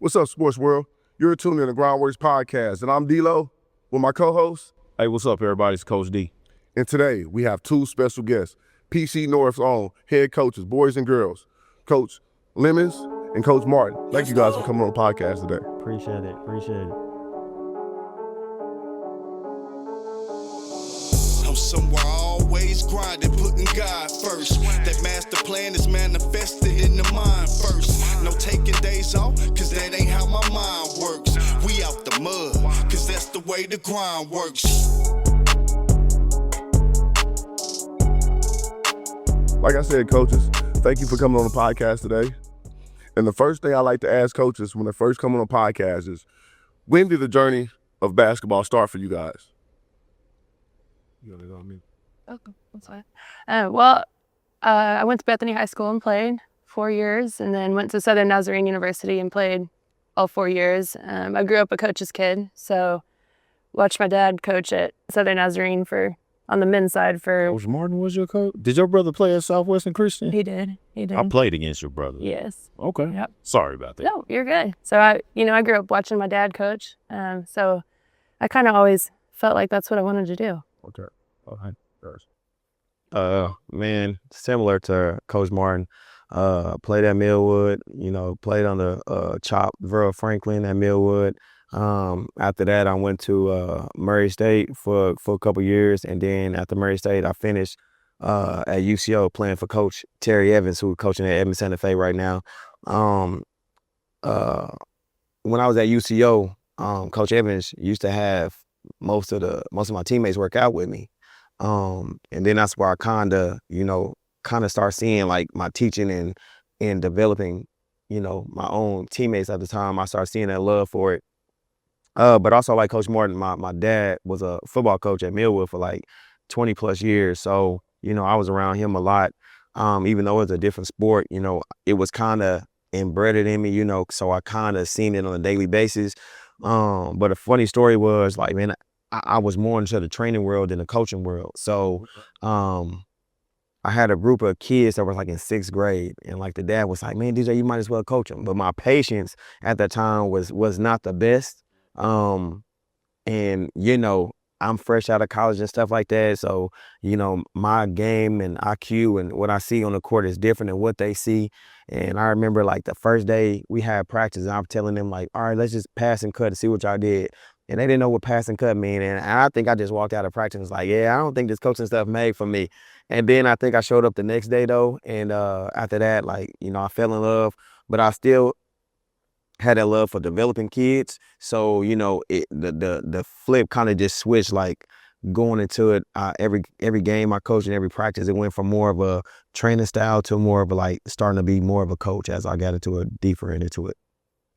What's up, sports world? You're tuned in to GrindWorks Podcast, and I'm D-Lo with my co-host. Hey, what's up, everybody? It's Coach D. And today, we have two special guests, PC North's own head coaches, boys and girls, Coach Lemons and Coach Martin. Thank you guys for coming on the podcast today. Appreciate it. I'm somewhere always grinding, putting God first. That master plan is manifested in the mind first. No taking days off, cause that ain't how my mind works. We out the mud, cause that's the way the grind works. Like I said, coaches, thank you for coming on the podcast today. And the first thing I like to ask coaches when they first come on the podcast is, when did the journey of basketball start for you guys? You got it on me. Okay, that's fine. I went to Bethany High School and played 4 years, and then went to Southern Nazarene University and played all 4 years. I grew up a coach's kid, so watched my dad coach at Southern Nazarene on the men's side for... Coach Martin was your coach? Did your brother play at Southwestern Christian? He did. I played against your brother. Yes. Okay. Yep. Sorry about that. No, you're good. So I grew up watching my dad coach, so I kind of always felt like that's what I wanted to do. Okay. All right. Man, similar to Coach Martin, played at Millwood, played on the Chop, Verl Franklin at Millwood. After that, I went to Murray State for a couple years, and then after Murray State, I finished at UCO playing for Coach Terry Evans, who's coaching at Edmond Santa Fe right now. When I was at UCO, Coach Evans used to have most of my teammates work out with me. And then that's where I kind of start seeing like my teaching and developing, my own teammates at the time. I started seeing that love for it. But also like Coach Martin, my dad was a football coach at Millwood for like 20 plus years. So, I was around him a lot. Even though it was a different sport, it was kind of embedded in me, so I kind of seen it on a daily basis. But a funny story was like, man, I was more into the training world than the coaching world. So I had a group of kids that were like in 6th grade, and like the dad was like, man, DJ, you might as well coach them. But my patience at that time was not the best. And I'm fresh out of college and stuff like that. So, my game and IQ and what I see on the court is different than what they see. And I remember like the first day we had practice, and I'm telling them like, all right, let's just pass and cut and see what y'all did. And they didn't know what pass and cut mean. And I think I just walked out of practice and was like, yeah, I don't think this coaching stuff made for me. And then I think I showed up the next day though. And after that, like, I fell in love, but I still had that love for developing kids. So, the flip kind of just switched, like going into it, every game I coached and every practice, it went from more of a training style to more of a like starting to be more of a coach as I got into it deeper into it.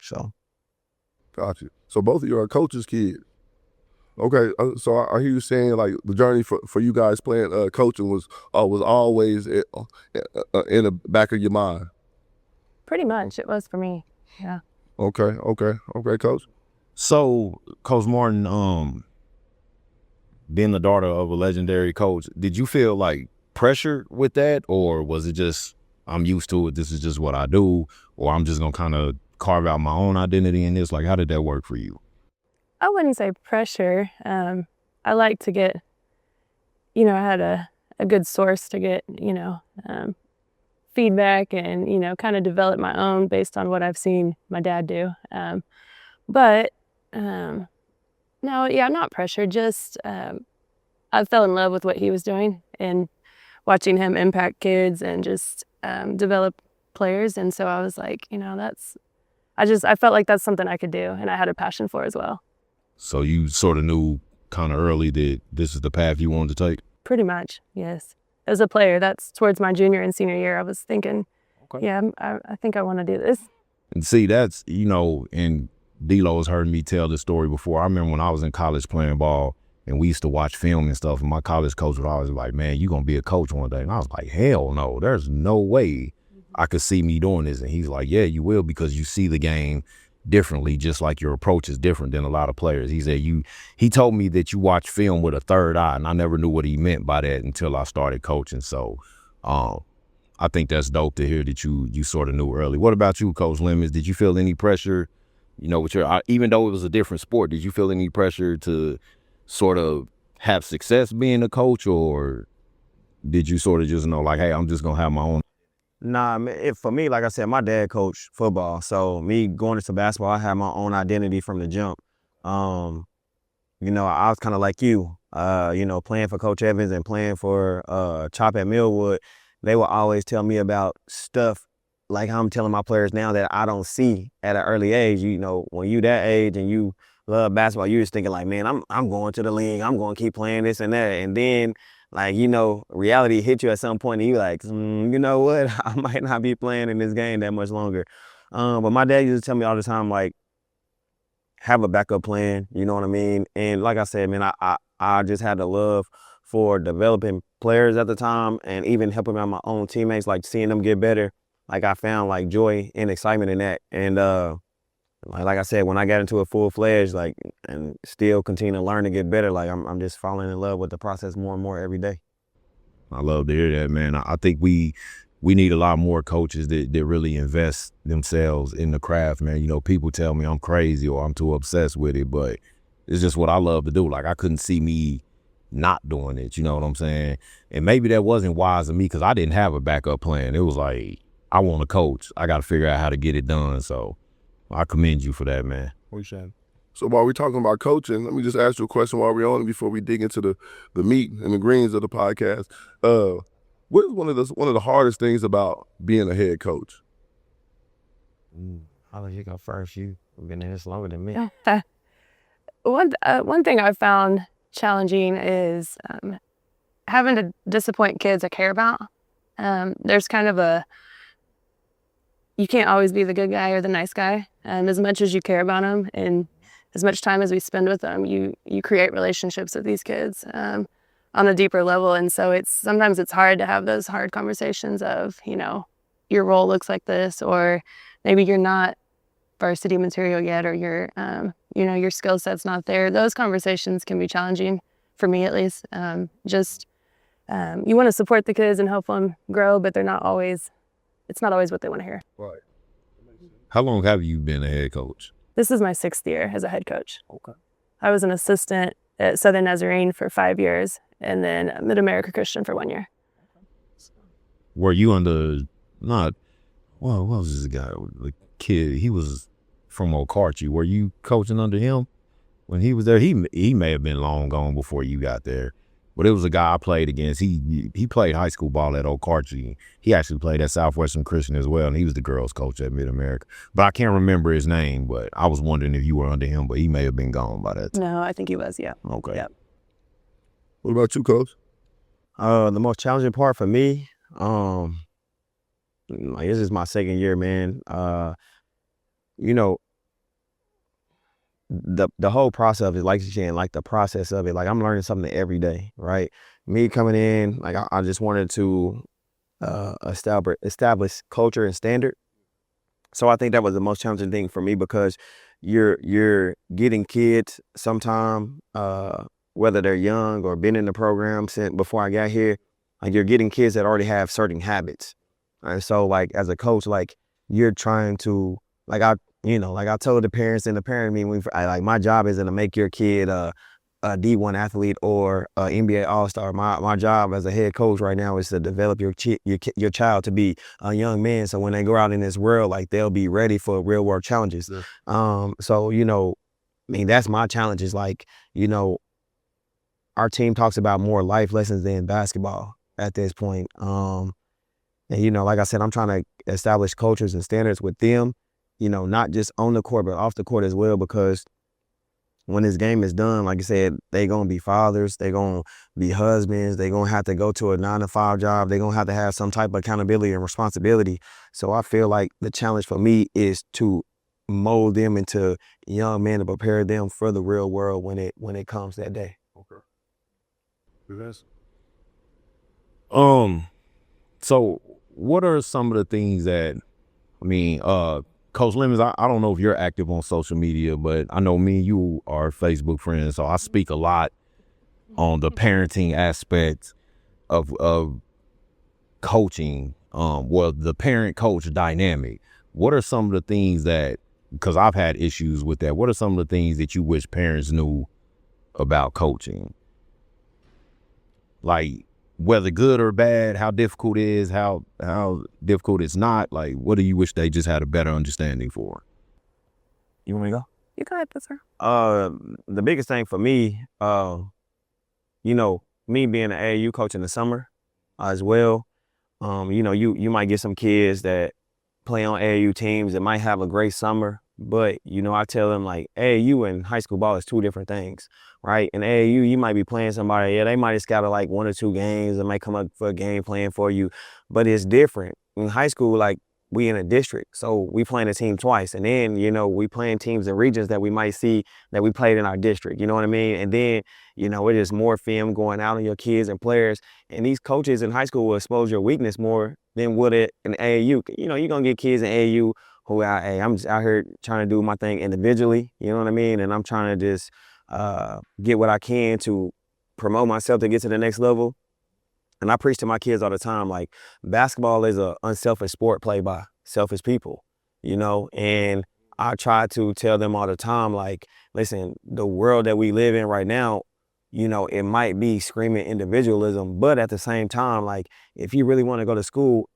So. Gotcha. So both of you are coach's kids. Okay, so I hear you saying like the journey for you guys playing coaching was always in the back of your mind. Pretty much, it was for me. Yeah. Okay, Coach. So, Coach Martin, being the daughter of a legendary coach, did you feel like pressure with that, or was it just I'm used to it, this is just what I do, or I'm just gonna kind of carve out my own identity in this? Like, how did that work for you? I wouldn't say pressure. I like to get, I had a good source to get, feedback and, kind of develop my own based on what I've seen my dad do. No, yeah, I'm not pressured. Just I fell in love with what he was doing and watching him impact kids and just develop players. And so I was like, I felt like that's something I could do, and I had a passion for as well. So you sort of knew kind of early that this is the path you wanted to take? Pretty much, yes. As a player, that's towards my junior and senior year, I was thinking, okay, yeah, I think I want to do this. And see, that's, and D-Lo has heard me tell this story before. I remember when I was in college playing ball, and we used to watch film and stuff, and my college coach would always be like, man, you're going to be a coach one day. And I was like, hell no, there's no way I could see me doing this. And he's like, yeah, you will, because you see the game differently, just like your approach is different than a lot of players. He said he told me that you watch film with a third eye, and I never knew what he meant by that until I started coaching. So I think that's dope to hear that you sort of knew early. What about you, Coach Lemons? Did you feel any pressure you know, with your, even though it was a different sport, did you feel any pressure to sort of have success being a coach, or did you sort of just know like, hey, I'm just gonna have my own? Nah, for me, like I said, my dad coached football. So me going into basketball, I had my own identity from the jump. You know, I was kind of like you, you know, playing for Coach Evans and playing for Chop at Millwood. They will always tell me about stuff like I'm telling my players now that I don't see at an early age. You know, when you that age and you love basketball, you're just thinking like, man, I'm going to the league. I'm going to keep playing this and that. And then, like, you know, reality hit you at some point and you like, you know what? I might not be playing in this game that much longer. But my dad used to tell me all the time, like, have a backup plan, you know what I mean? And like I said, man, I just had the love for developing players at the time and even helping out my own teammates, like seeing them get better. Like I found like joy and excitement in that. And like I said, when I got into it full-fledged, like, and still continue to learn and get better, like I'm just falling in love with the process more and more every day. I love to hear that, man. I think we need a lot more coaches that really invest themselves in the craft, man. You know, people tell me I'm crazy or I'm too obsessed with it, but it's just what I love to do. Like, I couldn't see me not doing it, you know what I'm saying? And maybe that wasn't wise of me because I didn't have a backup plan. It was like, I want to coach. I got to figure out how to get it done. So I commend you for that, man. So while we're talking about coaching, let me just ask you a question while we're on it before we dig into the meat and the greens of the podcast. What is one of the hardest things about being a head coach? I'll let you go first. You've been in this longer than me. One thing I've found challenging is having to disappoint kids I care about. There's kind of you can't always be the good guy or the nice guy. As much as you care about them and as much time as we spend with them, you create relationships with these kids on a deeper level. And so sometimes it's hard to have those hard conversations of, you know, your role looks like this, or maybe you're not varsity material yet, or your skill set's not there. Those conversations can be challenging for me, at least. You want to support the kids and help them grow, but it's not always what they want to hear. Right. How long have you been a head coach? This is my 6th year as a head coach. Okay. I was an assistant at Southern Nazarene for 5 years and then Mid-America Christian for 1 year. Were you under, what was this guy, the kid, he was from Okarche. Were you coaching under him when he was there? He may have been long gone before you got there. But it was a guy I played against. He played high school ball at Okarche. He actually played at Southwestern Christian as well, and he was the girls' coach at Mid-America. But I can't remember his name, but I was wondering if you were under him, but he may have been gone by that time. No, I think he was, yeah. Okay. Yep. What about you, Coach? The most challenging part for me, like this is my 2nd year, man. You know, the whole process of it, like you're saying, like the process of it, like I'm learning something every day, right? Me coming in, like I just wanted to establish culture and standard. So I think that was the most challenging thing for me because you're getting kids sometime, whether they're young or been in the program since before I got here, like you're getting kids that already have certain habits. And so like as a coach, like you're trying to, like I told the parents in the parent meeting, my job isn't to make your kid a D1 athlete or a NBA All-Star. My job as a head coach right now is to develop your child to be a young man. So when they go out in this world, like they'll be ready for real world challenges. Yeah. So, you know, I mean, that's my challenge is like, you know, our team talks about more life lessons than basketball at this point. And, you know, like I said, I'm trying to establish cultures and standards with them, you know, not just on the court, but off the court as well, because when this game is done, like I said, they going to be fathers, they going to be husbands, they going to have to go to a 9-to-5 job, they going to have some type of accountability and responsibility. So I feel like the challenge for me is to mold them into young men and prepare them for the real world when it comes that day. Okay. So what are some of the things that, I mean, Coach Lemons, I don't know if you're active on social media, but I know me and you are Facebook friends, so I speak a lot on the parenting aspect of coaching, the parent-coach dynamic. What are some of the things that because I've had issues with that. What are some of the things that you wish parents knew about coaching? Like, whether good or bad, how difficult it is, how difficult it's not. Like, what do you wish they just had a better understanding for? You want me to go? You go ahead, sir. The biggest thing for me, me being an AAU coach in the summer as well, you might get some kids that play on AAU teams that might have a great summer, but, I tell them, like, AAU and high school ball is two different things, right? In AAU, you might be playing somebody, they might have scouted like 1 or 2 games, they might come up for a game playing for you, but it's different. In high school, like, we in a district, so we playing a team twice, and then, we playing teams in regions that we might see that we played in our district, you know what I mean? And then, it is more film going out on your kids and players, and these coaches in high school will expose your weakness more than would it in AAU. You're gonna get kids in AAU who I'm just out here trying to do my thing individually, you know what I mean? And I'm trying to just get what I can to promote myself to get to the next level. And I preach to my kids all the time, like, basketball is an unselfish sport played by selfish people, and I try to tell them all the time, like, listen, the world that we live in right now, it might be screaming individualism, but at the same time, like, if you really want to go to school,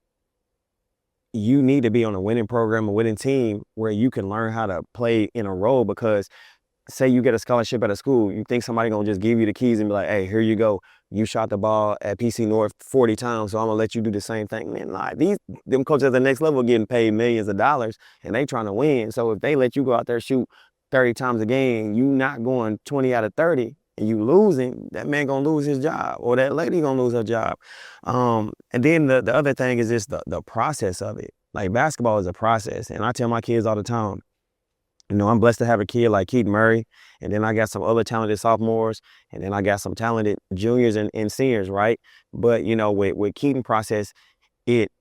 you need to be on a winning program, a winning team where you can learn how to play in a role, because say you get a scholarship at a school, you think somebody gonna just give you the keys and be like, hey, here you go. You shot the ball at PC North 40 times, so I'm gonna let you do the same thing. Man, like, them coaches at the next level getting paid millions of dollars and they trying to win. So if they let you go out there shoot 30 times a game, you not going 20 out of 30 and you losing, that man gonna lose his job, or that lady gonna lose her job. And then the other thing is just the process of it. Like, basketball is a process, and I tell my kids all the time, I'm blessed to have a kid like Keaton Murray, and then I got some other talented sophomores, and then I got some talented juniors and seniors, right? But, with Keaton process, it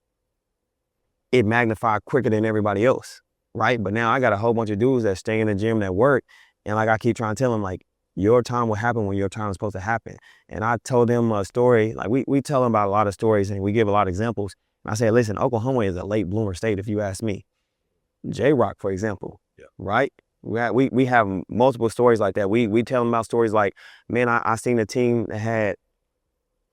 magnified quicker than everybody else, right? But now I got a whole bunch of dudes that stay in the gym that work, and like I keep trying to tell them, like, your time will happen when your time is supposed to happen. And I told them a story, like, we tell them about a lot of stories, and we give a lot of examples. And I said, listen, Oklahoma is a late bloomer state, if you ask me. J-Rock, for example. Yeah. Right? We have multiple stories like that. We tell them about stories like, man, I seen a team that had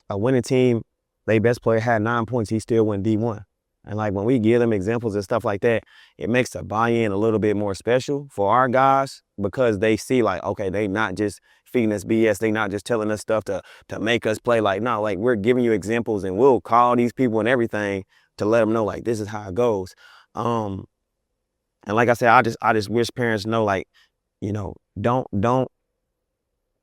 a winning team. Their best player had 9 points. He still went D1. And like, when we give them examples and stuff like that, it makes the buy-in a little bit more special for our guys, because they see, like, okay, they not just feeding us BS. They not just telling us stuff to make us play. Like, no, like, we're giving you examples, and we'll call these people and everything to let them know, like, this is how it goes. And like I said, I just wish parents know, like, don't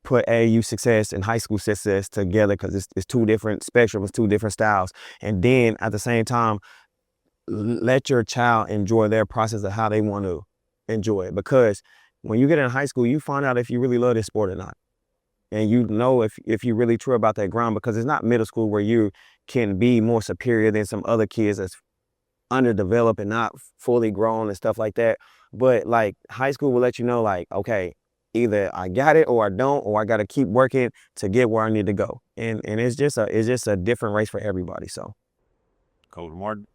put AAU success and high school success together, because it's two different spectrums, two different styles. And then at the same time, let your child enjoy their process of how they want to enjoy it. Because when you get in high school, you find out if you really love this sport or not. And if you're really true about that grind, because it's not middle school where you can be more superior than some other kids that's underdeveloped and not fully grown and stuff like that. But like, high school will let you know, like, okay, either I got it or I don't, or I got to keep working to get where I need to go. And it's just a different race for everybody. So, Coach Martin.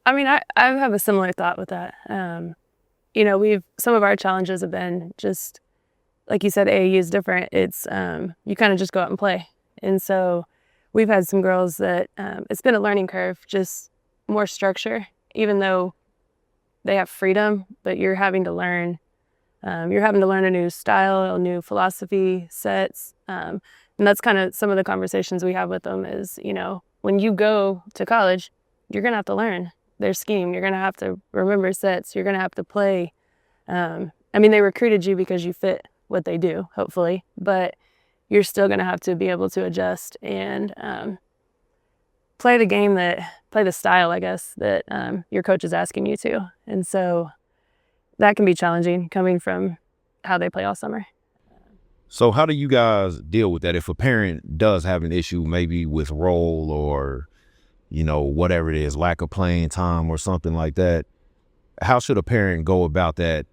I mean, I have a similar thought with that. Some of our challenges have been just, like you said, AAU is different. It's, you kind of just go out and play. And so we've had some girls that, it's been a learning curve, just more structure, even though they have freedom, but you're having to learn. You're having to learn a new style, a new philosophy sets. And that's kind of some of the conversations we have with them is, when you go to college, you're going to have to learn their scheme. You're going to have to remember sets. You're going to have to play. They recruited you because you fit what they do, hopefully, but you're still going to have to be able to adjust and play the style, I guess, that your coach is asking you to. And so that can be challenging coming from how they play all summer. So how do you guys deal with that? If a parent does have an issue, maybe with role or, whatever it is, lack of playing time or something like that, how should a parent go about that?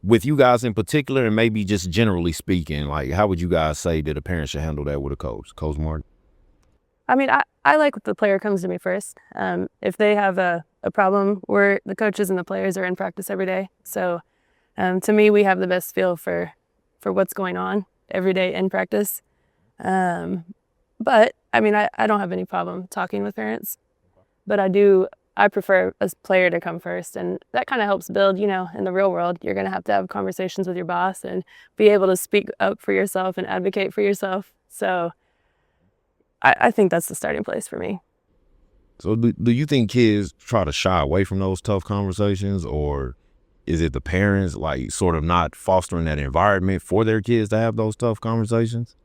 With you guys in particular, and maybe just generally speaking, like, how would you guys say that a parent should handle that with a coach? Coach Martin? I mean, I like the player comes to me first. If they have a a problem. The coaches and the players are in practice every day. So to me, we have the best feel for what's going on every day in practice. But I mean, I don't have any problem talking with parents, but I prefer a player to come first. And that kind of helps build, in the real world, you're going to have conversations with your boss and be able to speak up for yourself and advocate for yourself. So I think that's the starting place for me. So do you think kids try to shy away from those tough conversations, or is it the parents like sort of not fostering that environment for their kids to have those tough conversations?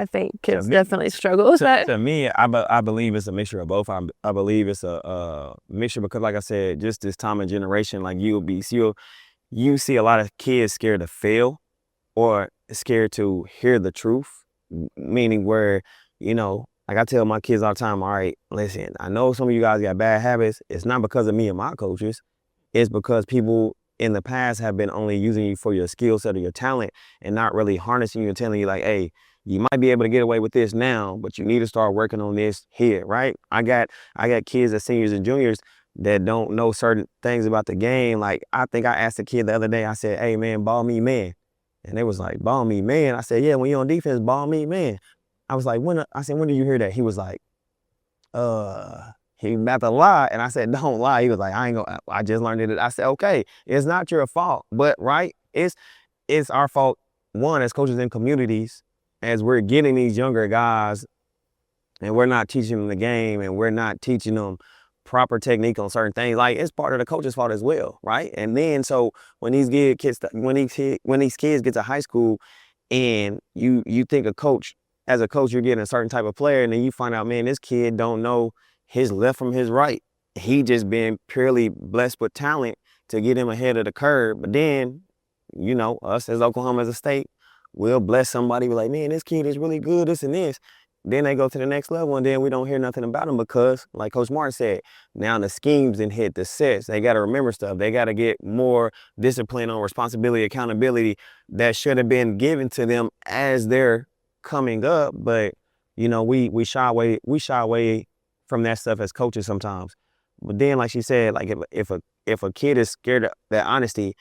I think kids definitely struggle with that. To me, I believe it's a mixture of both. I believe it's a mixture because, like I said, just this time and generation, like you see a lot of kids scared to fail or scared to hear the truth, meaning where, like I tell my kids all the time, all right, listen, I know some of you guys got bad habits. It's not because of me and my coaches. It's because people in the past have been only using you for your skill set or your talent and not really harnessing you and telling you like, hey, you might be able to get away with this now, but you need to start working on this here, right? I got kids as seniors and juniors that don't know certain things about the game. Like I think I asked a kid the other day, I said, hey man, ball me man. And they was like, ball me man. I said, yeah, when you're on defense, ball me man. I was like, when did you hear that? He was like, he about to lie. And I said, don't lie. He was like, I just learned it. I said, okay, it's not your fault, but right, it's our fault, one, as coaches in communities, as we're getting these younger guys and we're not teaching them the game and we're not teaching them proper technique on certain things, like it's part of the coach's fault as well, right? And then so when these kids get to high school and you think as a coach, you're getting a certain type of player, and then you find out, man, this kid don't know his left from his right. He just been purely blessed with talent to get him ahead of the curve. But then, us as Oklahoma as a state, we'll bless somebody, be like, man, this kid is really good, this and this. Then they go to the next level, and then we don't hear nothing about them because, like Coach Martin said, now the schemes didn't hit the sets. They got to remember stuff. They got to get more discipline on responsibility, accountability that should have been given to them as they're coming up. But, we shy away from that stuff as coaches sometimes. But then, like she said, like if a kid is scared of that honesty,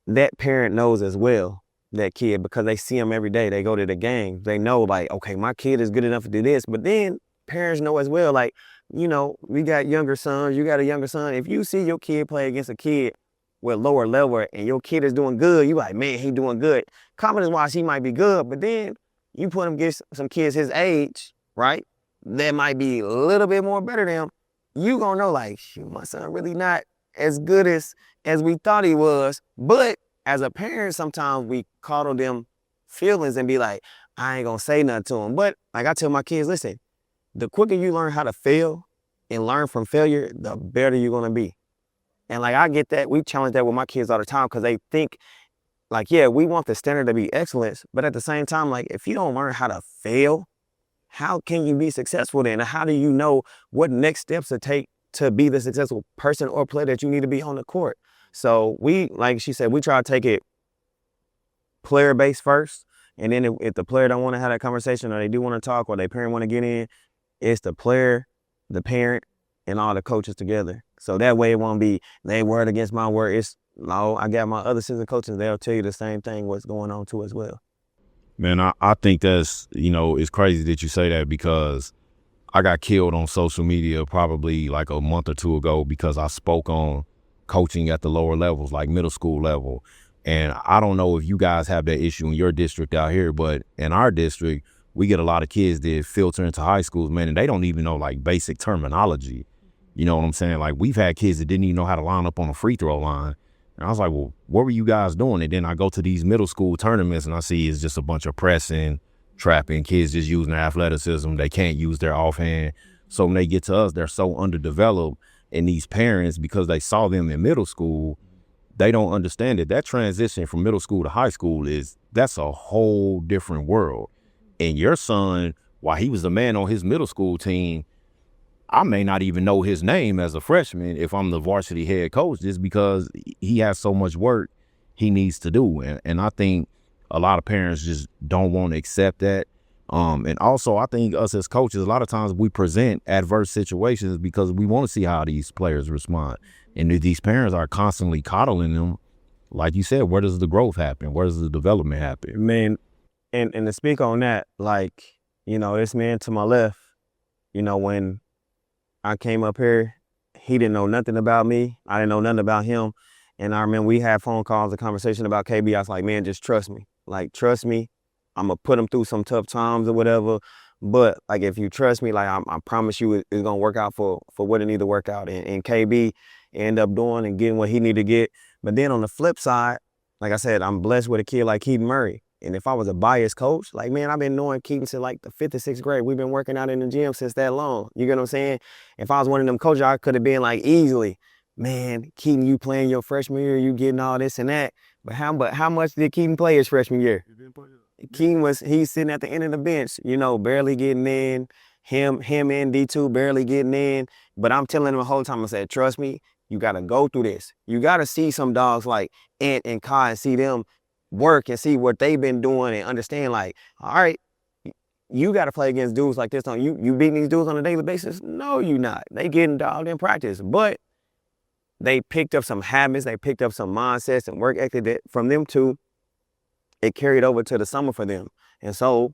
that parent knows as well, that kid, because they see him every day. They go to the games. They know like, okay, my kid is good enough to do this. But then parents know as well, like, we got younger sons, you got a younger son. If you see your kid play against a kid with lower level and your kid is doing good, you like, man, he doing good. Confidence-wise, he might be good, but then you put him against some kids his age, right, that might be a little bit more better than him. You gonna know like, shoot, my son really not as good as we thought he was. But as a parent, sometimes we coddle them feelings and be like, I ain't gonna say nothing to them. But like I tell my kids, listen, the quicker you learn how to fail and learn from failure, the better you're gonna be. And like I get that, we challenge that with my kids all the time because they think like, yeah, we want the standard to be excellence, but at the same time, like if you don't learn how to fail, how can you be successful then? How do you know what next steps to take to be the successful person or player that you need to be on the court? So we, like she said, we try to take it player-based first. And then if the player don't want to have that conversation or they do want to talk or their parent want to get in, it's the player, the parent, and all the coaches together. So that way it won't be they word against my word. It's, no, I got my other assistant coaches. They'll tell you the same thing, what's going on too as well. Man, I think that's, it's crazy that you say that because I got killed on social media probably like a month or two ago because I spoke on coaching at the lower levels, like middle school level. And I don't know if you guys have that issue in your district out here, but in our district, we get a lot of kids that filter into high schools, man, and they don't even know like basic terminology. You know what I'm saying? Like we've had kids that didn't even know how to line up on a free throw line. And I was like, well, what were you guys doing? And then I go to these middle school tournaments and I see it's just a bunch of pressing, trapping, kids just using their athleticism. They can't use their offhand. So when they get to us, they're so underdeveloped. And these parents, because they saw them in middle school, they don't understand it. That transition from middle school to high school that's a whole different world. And your son, while he was the man on his middle school team, I may not even know his name as a freshman if I'm the varsity head coach, just because he has so much work he needs to do. And I think a lot of parents just don't want to accept that. And also, I think us as coaches, a lot of times we present adverse situations because we want to see how these players respond. And if these parents are constantly coddling them, like you said, where does the growth happen? Where does the development happen? Man, and to speak on that, like, you know, this man to my left, you know, when I came up here, he didn't know nothing about me. I didn't know nothing about him. And I remember we had phone calls, a conversation about KB. I was like, man, just trust me. Like, trust me. I'm going to put him through some tough times or whatever. But, like, if you trust me, like, I promise you it's going to work out for what it need to work out. And KB ended up doing and getting what he needed to get. But then on the flip side, like I said, I'm blessed with a kid like Keaton Murray. And if I was a biased coach, like, man, I've been knowing Keaton since like the 5th or 6th grade. We've been working out in the gym since that long. You get what I'm saying? If I was one of them coaches, I could have been like easily, man, Keaton, you playing your freshman year, you getting all this and that. But how much did Keaton play his freshman year? Keaton he's sitting at the end of the bench, you know, barely getting in. Him and D2 barely getting in. But I'm telling him the whole time, I said, trust me, you got to go through this. You got to see some dogs like Ant and Kai and see them work and see what they've been doing and understand, like, all right, you got to play against dudes like this. You beating these dudes on a daily basis? No, you not. They getting dogged in practice. But they picked up some habits. They picked up some mindsets and work ethic that from them too. It carried over to the summer for them. And so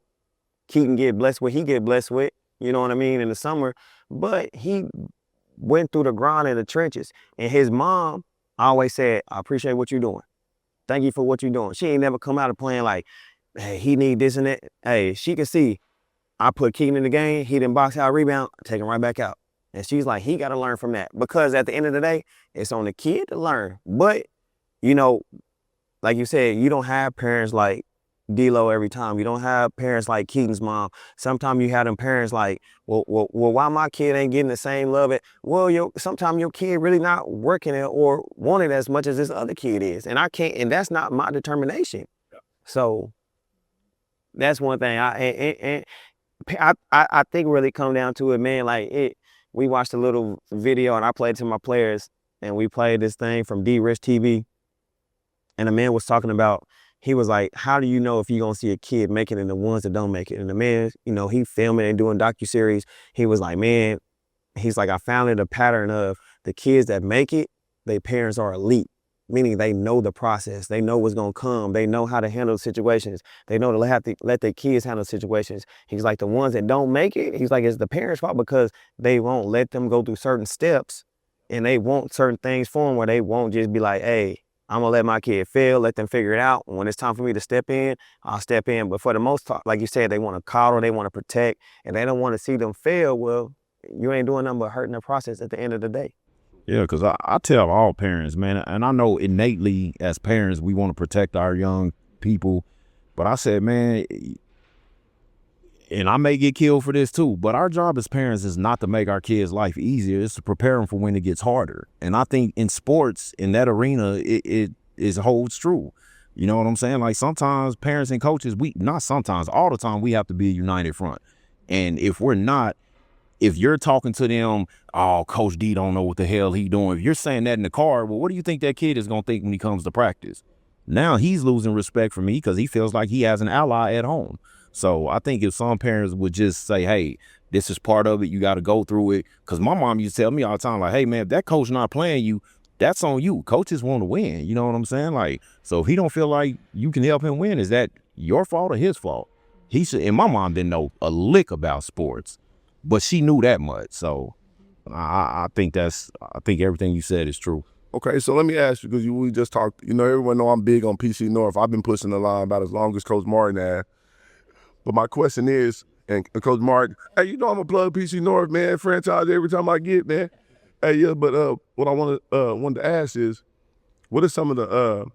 Keaton get blessed with, he get blessed with, you know what I mean, in the summer. But he went through the grind in the trenches. And his mom always said, I appreciate what you're doing. Thank you for what you're doing. She ain't never come out of playing like, hey, he need this and that. Hey, she can see, I put Keaton in the game, he didn't box out, rebound, take him right back out. And she's like, he got to learn from that. Because at the end of the day, it's on the kid to learn. But, you know, like you said, you don't have parents like D-Lo every time. You don't have parents like Keaton's mom. Sometimes you have them parents like, well, why my kid ain't getting the same love? Well, sometimes your kid really not working it or want it as much as this other kid is. And I can't, and that's not my determination. So that's one thing. I think really come down to it, man. Like we watched a little video and I played to my players and we played this thing from D-Rich TV. And the man was talking about, he was like, how do you know if you're going to see a kid make it and the ones that don't make it? And the man, you know, he filming and doing docuseries. He was like, man, he's like, I found it a pattern of the kids that make it, their parents are elite, meaning they know the process. They know what's going to come. They know how to handle situations. They know to let their kids handle situations. He's like, the ones that don't make it, he's like, it's the parents' fault because they won't let them go through certain steps and they want certain things for them where they won't just be like, hey, I'm going to let my kid fail, let them figure it out. When it's time for me to step in, I'll step in. But for the most part, like you said, they want to coddle, they want to protect, and they don't want to see them fail. Well, you ain't doing nothing but hurting the process at the end of the day. Yeah, because I tell all parents, man, and I know innately as parents, we want to protect our young people. But I said, man, and I may get killed for this too, but our job as parents is not to make our kids' life easier. It's to prepare them for when it gets harder. And I think in sports, in that arena, it holds true. You know what I'm saying? Like sometimes parents and coaches, not sometimes, all the time, we have to be a united front. And if we're not, if you're talking to them, oh, Coach D don't know what the hell he doing. If you're saying that in the car, well, what do you think that kid is going to think when he comes to practice? Now he's losing respect for me because he feels like he has an ally at home. So I think if some parents would just say, hey, this is part of it, you got to go through it. Because my mom used to tell me all the time, like, hey, man, if that coach not playing you, that's on you. Coaches want to win. You know what I'm saying? Like, so if he don't feel like you can help him win, is that your fault or his fault? He should. And my mom didn't know a lick about sports, but she knew that much. So I think everything you said is true. Okay, so let me ask you, because we just talked, you know, everyone know I'm big on PC North. I've been pushing the line about as long as Coach Martin has. But my question is, and Coach Martin, hey, you know I'm going to plug PC North, man, franchise every time I get, man. Hey, yeah, but what I wanted to ask is, what are some of the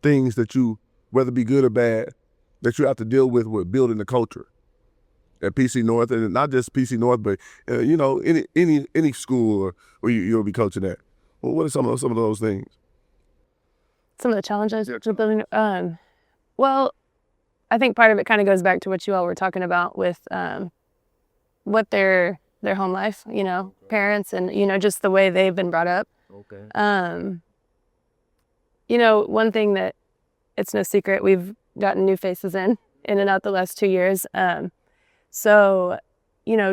things that you, whether it be good or bad, that you have to deal with building the culture at PC North, and not just PC North, but you know, any school where you'll be coaching at? Well, what are some of those things? Some of the challenges to building. Well, I think part of it kind of goes back to what you all were talking about with what their home life, you know, parents, and you know, just the way they've been brought up. Okay. You know, one thing that it's no secret we've gotten new faces in and out the last 2 years. So,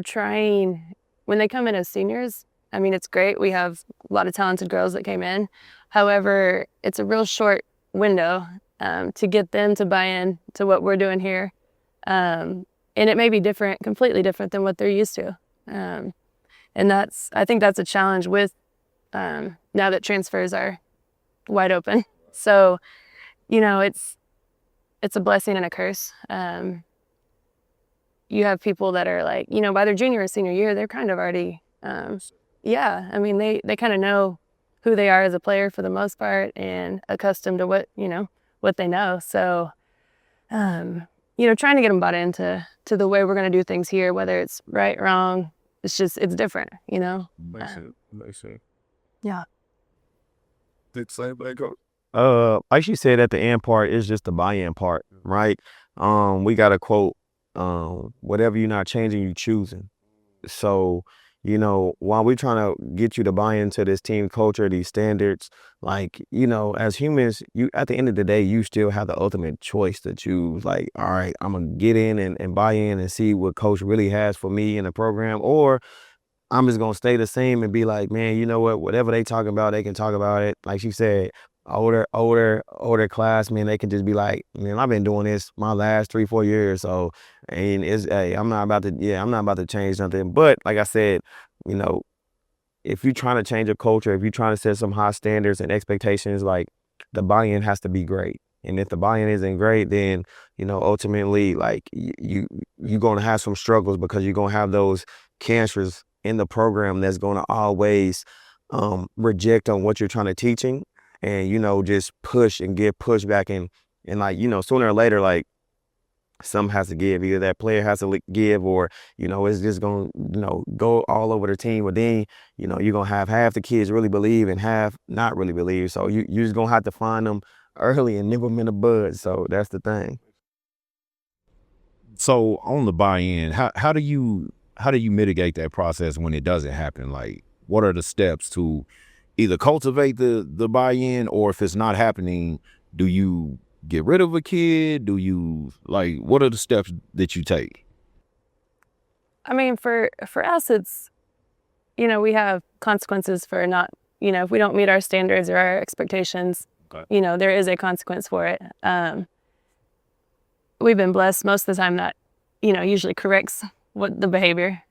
trying when they come in as seniors, I mean, it's great. We have a lot of talented girls that came in. However, it's a real short window to get them to buy in to what we're doing here. And it may be different, completely different than what they're used to. And I think that's a challenge with now that transfers are wide open. So, it's a blessing and a curse. You have people that are like, by their junior or senior year, they're kind of already, yeah. I mean, they kind of know who they are as a player for the most part and accustomed to what they know. So, trying to get them bought into the way we're going to do things here, whether it's right, wrong, it's different, Makes sense. Yeah. Think the same thing, Coach? Like you said, at the end part is just the buy-in part, right? We got a quote, whatever you're not changing, you choosing. So, while we're trying to get you to buy into this team culture, these standards, like, as humans, you at the end of the day, you still have the ultimate choice to choose. Like, all right, I'm gonna get in and buy in and see what coach really has for me in the program, or I'm just gonna stay the same and be like, man, you know what? Whatever they talking about, they can talk about it. Like you said, older classmen, they can just be like, man, I've been doing this my last 3-4 years, so and I'm not about to change nothing. But like I said, if you're trying to change a culture, if you're trying to set some high standards and expectations, like the buy-in has to be great. And if the buy-in isn't great, then ultimately, like you're gonna have some struggles because you're gonna have those cancers in the program that's gonna always reject on what you're trying to teaching. And, just push and give pushback and like, sooner or later, like something has to give. Either that player has to give or, it's just going to, go all over the team. But then, you're going to have half the kids really believe and half not really believe. So you're just going to have to find them early and nip them in the bud. So that's the thing. So on the buy-in, how do you mitigate that process when it doesn't happen? Like, what are the steps to either cultivate the buy-in, or if it's not happening, do you get rid of a kid? Do you, like, what are the steps that you take? I mean, for us, it's, we have consequences for not, if we don't meet our standards or our expectations, Okay. There is a consequence for it. We've been blessed most of the time that, usually corrects what the behavior.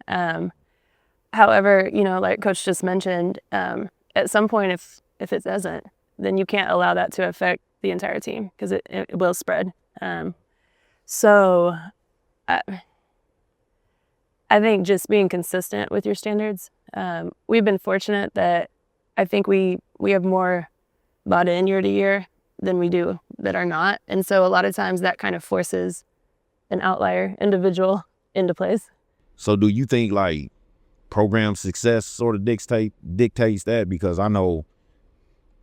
However, like Coach just mentioned, at some point, if it doesn't, then you can't allow that to affect the entire team because it will spread. So I think just being consistent with your standards. We've been fortunate that I think we have more bought in year to year than we do that are not. And so a lot of times that kind of forces an outlier individual into place. So do you think like program success sort of dictates that? Because I know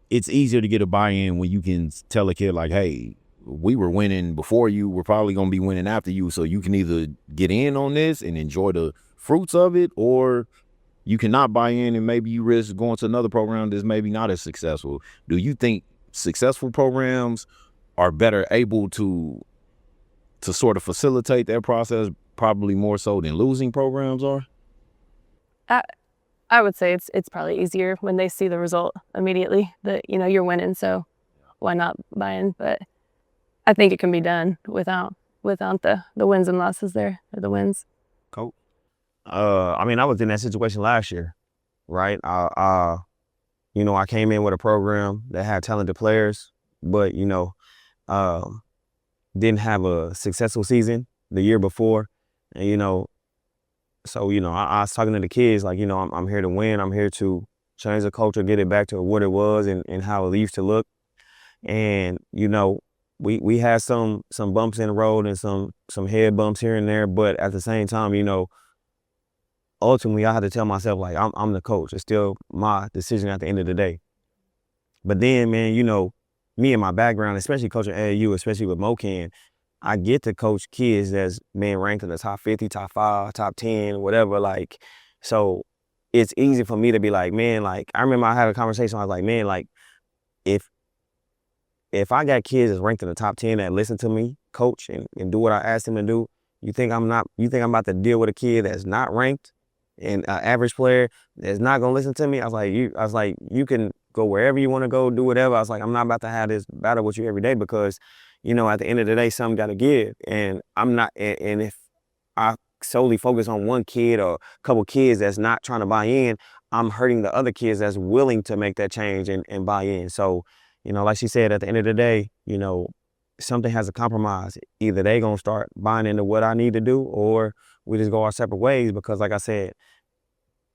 it's easier to get a buy-in when you can tell a kid like, hey, we were winning before you, we're probably going to be winning after you. So you can either get in on this and enjoy the fruits of it, or you cannot buy in and maybe you risk going to another program that's maybe not as successful. Do you think successful programs are better able to sort of facilitate that process probably more so than losing programs are? I would say it's probably easier when they see the result immediately that, you're winning. So why not buy in? But I think it can be done without the wins and losses there, or the wins. Coach. I mean, I was in that situation last year, right? I came in with a program that had talented players, but, didn't have a successful season the year before. And, so, I was talking to the kids, like, I'm here to win. I'm here to change the culture, get it back to what it was and how it used to look. And, we had some bumps in the road and some head bumps here and there. But at the same time, ultimately I had to tell myself, like, I'm the coach. It's still my decision at the end of the day. But then, man, me and my background, especially coaching AAU, especially with MoCan, I get to coach kids that's been ranked in the top 50, top 5, top 10, whatever. Like, so it's easy for me to be like, man, like, I remember I had a conversation. I was like, man, like, if I got kids that's ranked in the top 10 that listen to me coach and do what I asked them to do, You think I'm about to deal with a kid that's not ranked and an average player that's not gonna listen to me? I was like, you can go wherever you want to go, do whatever. I was like, I'm not about to have this battle with you every day because, at the end of the day, something got to give. And I'm not. And if I solely focus on one kid or a couple kids that's not trying to buy in, I'm hurting the other kids that's willing to make that change and buy in. So, like she said, at the end of the day, something has to compromise. Either they gonna start buying into what I need to do, or we just go our separate ways. Because, like I said,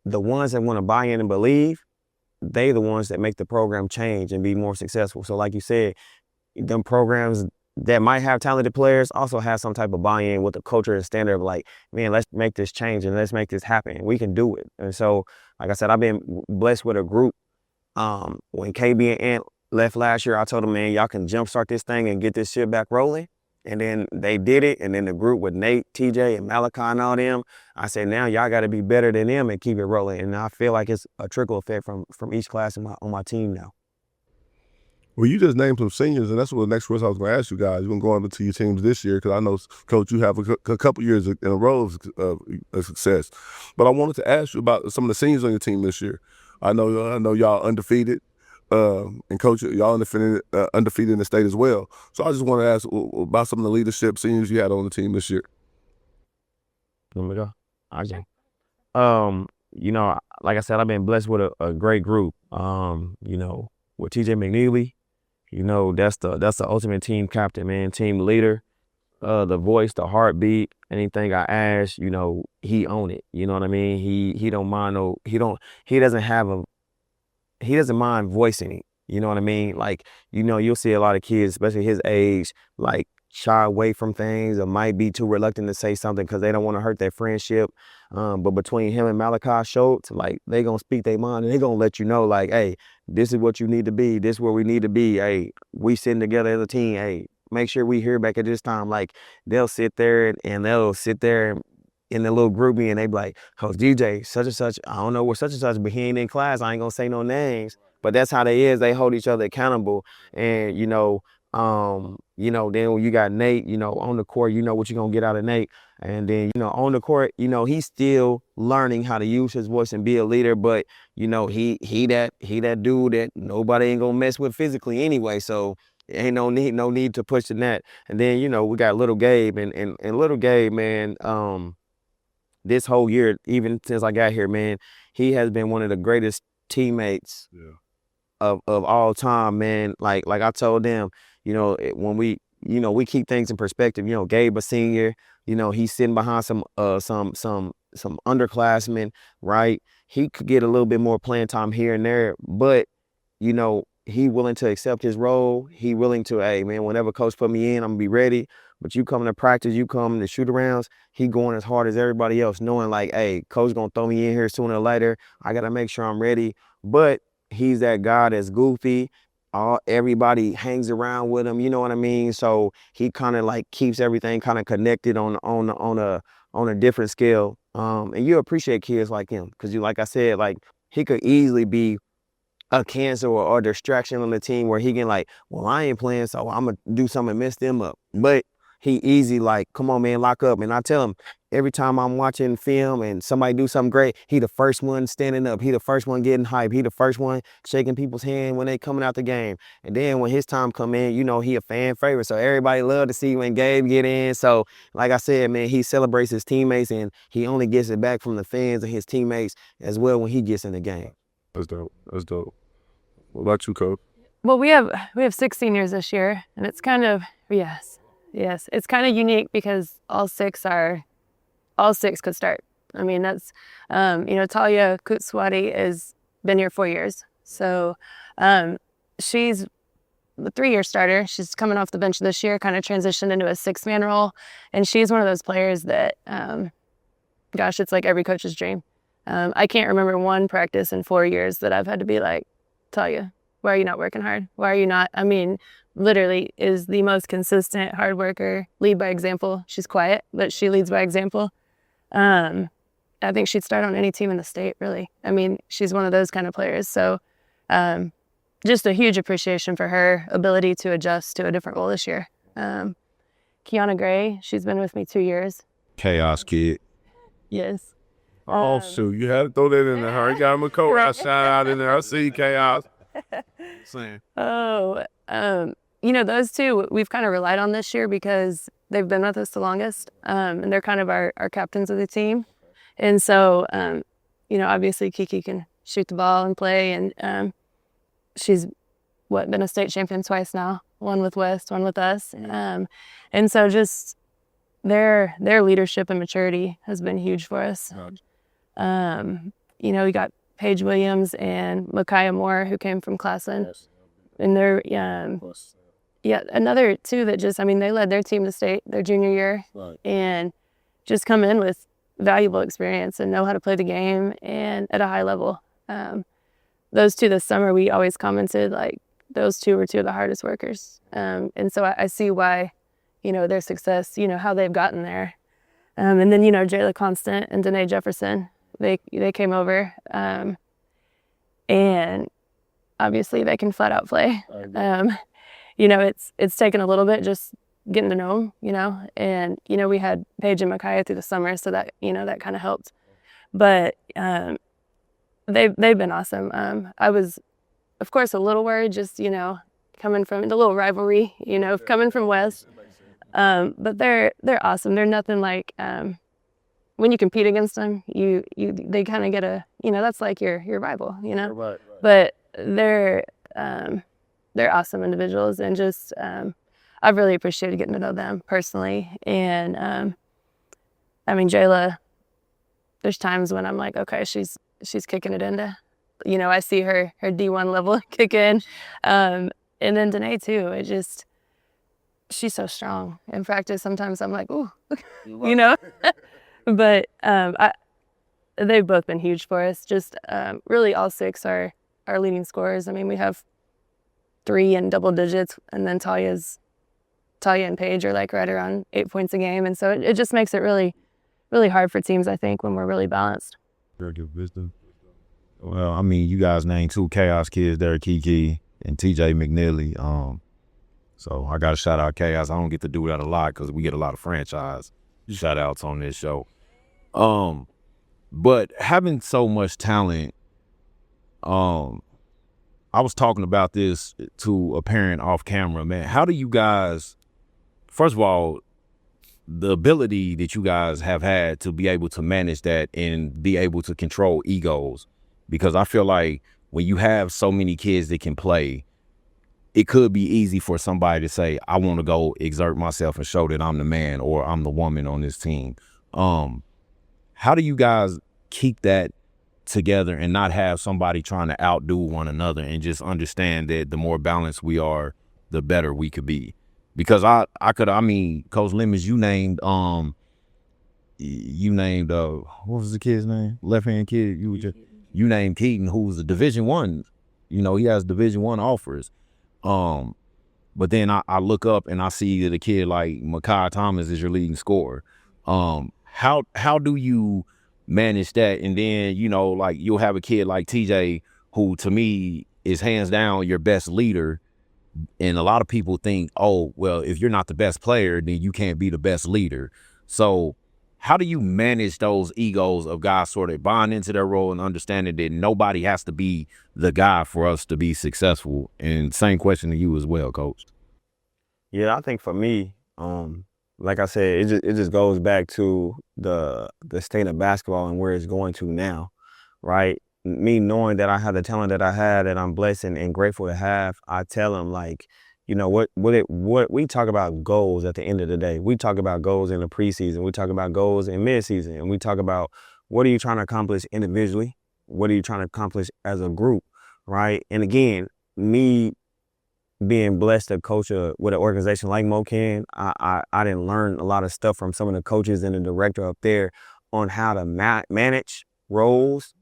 the ones that want to buy in and believe, they the ones that make the program change and be more successful. So, like you said, them programs that might have talented players also have some type of buy-in with the culture and standard of like, man, let's make this change and let's make this happen. We can do it. And so, like I said, I've been blessed with a group. When KB and Ant left last year, I told them, man, y'all can jumpstart this thing and get this shit back rolling. And then they did it. And then the group with Nate, TJ, and Malachi and all them, I said, now y'all got to be better than them and keep it rolling. And I feel like it's a trickle effect from each class on my team now. Well, you just named some seniors, and that's what the next question I was going to ask you guys. You're going to go into your teams this year because I know, Coach, you have a couple years in a row of success. But I wanted to ask you about some of the seniors on your team this year. I know y'all undefeated, and Coach, y'all undefeated in the state as well. So I just want to ask about some of the leadership seniors you had on the team this year. Let me go. Okay. Like I said, I've been blessed with a great group. With TJ McNeely. That's the ultimate team captain, man, team leader, the voice, the heartbeat. Anything I ask, he own it. You know what I mean? He don't mind he doesn't mind voicing it. You know what I mean? Like, you'll see a lot of kids, especially his age, like shy away from things or might be too reluctant to say something because they don't want to hurt their friendship. But between him and Malachi Schultz, like, they gonna speak their mind and they gonna let you know, like, hey, this is what you need to be. This is where we need to be. Hey, we sitting together as a team. Hey, make sure we here back at this time. Like, they'll sit there and they'll sit there in the little groupie and they be like, Coach DJ, such and such, I don't know where such and such, but he ain't in class. I ain't gonna say no names. But that's how they is. They hold each other accountable. And, then when you got Nate, on the court, what you're gonna get out of Nate. And then, on the court, he's still learning how to use his voice and be a leader. But, he that dude that nobody ain't gonna mess with physically anyway. So ain't no need to push the net. And then, we got little Gabe and little Gabe, man, this whole year, even since I got here, man, he has been one of the greatest teammates of all time, man. Like I told them, when we keep things in perspective, Gabe a senior, he's sitting behind some underclassmen, right? He could get a little bit more playing time here and there, but, he willing to accept his role. He willing to, hey, man, whenever coach put me in, I'm gonna be ready. But you coming to practice, you coming to shoot arounds, he going as hard as everybody else, knowing like, hey, coach gonna throw me in here sooner or later. I gotta make sure I'm ready. But he's that guy that's goofy. Everybody hangs around with him, you know what I mean? So he kind of like keeps everything kind of connected on a different scale. And you appreciate kids like him because like I said, like he could easily be a cancer or a distraction on the team where he can like, well, I ain't playing, so I'm gonna do something and mess them up. But he easy like, come on, man, lock up. And I tell him every time I'm watching film and somebody do something great, he the first one standing up. He the first one getting hype. He the first one shaking people's hand when they coming out the game. And then when his time come in, he a fan favorite. So everybody love to see when Gabe get in. So like I said, man, he celebrates his teammates and he only gets it back from the fans and his teammates as well when he gets in the game. That's dope. What about you, Coach? Well, we have 6 seniors this year, and it's kind of, yes, it's kind of unique because all six could start. I mean, that's, Talia Kutswati has been here 4 years. So she's the 3-year starter. She's coming off the bench this year, kind of transitioned into a 6-man role. And she's one of those players that, it's like every coach's dream. I can't remember one practice in 4 years that I've had to be like, Talia, why are you not working hard? Why are you not? I mean, literally is the most consistent hard worker, lead by example. She's quiet, but she leads by example. I think she'd start on any team in the state, really. I mean, she's one of those kind of players. So just a huge appreciation for her ability to adjust to a different role this year. Kiana Gray, she's been with me 2 years. Chaos kid. Yes. Oh, shoot. You had to throw that in there. I already got him a coach. I shout out in there. I see Chaos. Saying. Oh, those two we've kind of relied on this year because they've been with us the longest, and they're kind of our captains of the team. And so, obviously Kiki can shoot the ball and play, and she's been a state champion twice now, one with West, one with us. And so just their leadership and maturity has been huge for us. We got Paige Williams and Micaiah Moore, who came from Classen. And they're, another two that they led their team to state their junior year and just come in with valuable experience and know how to play the game and at a high level. Those two this summer, we always commented, like, those two were two of the hardest workers. And so I see why, their success, how they've gotten there. And then, Jayla Constant and Danae Jefferson, they came over. And obviously they can flat out play. It's taken a little bit just getting to know them, and, we had Paige and Micaiah through the summer, so that, that kind of helped. But they've been awesome. I was, of course, a little worried just, coming from the little rivalry, coming from West. But they're awesome. They're nothing like, when you compete against them, they kind of get that's like your rival, Right. But they're awesome individuals, and just I've really appreciated getting to know them personally. And Jayla, there's times when I'm like, okay, she's kicking it into, I see her D1 level kick in. And then Danae too. She's so strong in practice. Sometimes I'm like, ooh, But they've both been huge for us. Just really all six are our leading scorers. We have 3 in double digits, and then Talia and Paige are like right around 8 points a game. And so it just makes it really, really hard for teams, I think, when we're really balanced. Well, you guys named 2 Chaos kids there, Kiki and TJ McNeely. So I got to shout out Chaos. I don't get to do that a lot because we get a lot of franchise shout outs on this show. But having so much talent, I was talking about this to a parent off camera, man. How do you guys, first of all, the ability that you guys have had to be able to manage that and be able to control egos? Because I feel like when you have so many kids that can play, it could be easy for somebody to say, I want to go exert myself and show that I'm the man or I'm the woman on this team. How do you guys keep that together and not have somebody trying to outdo one another, and just understand that the more balanced we are, the better we could be? Because Coach Lemons, you named what was the kid's name? Left-hand kid. You named Keaton, who's a Division I. He has Division I offers. But then I look up and I see that a kid like Micaiah Thomas is your leading scorer. How do you manage that? And then, you'll have a kid like TJ, who to me is hands down your best leader. And a lot of people think, oh, well, if you're not the best player, then you can't be the best leader. So how do you manage those egos of guys sort of buying into their role and understanding that nobody has to be the guy for us to be successful? And same question to you as well, Coach. Yeah, I think for me, like I said, it just goes back to the state of basketball and where it's going to now, right? Me knowing that I had the talent that I had, that I'm blessed and grateful to have, I tell them, like, what we talk about goals at the end of the day. We talk about goals in the preseason. We talk about goals in midseason. And we talk about what are you trying to accomplish individually? What are you trying to accomplish as a group, right? And again, me being blessed to coach with an organization like MoKen, I didn't learn a lot of stuff from some of the coaches and the director up there on how to manage roles,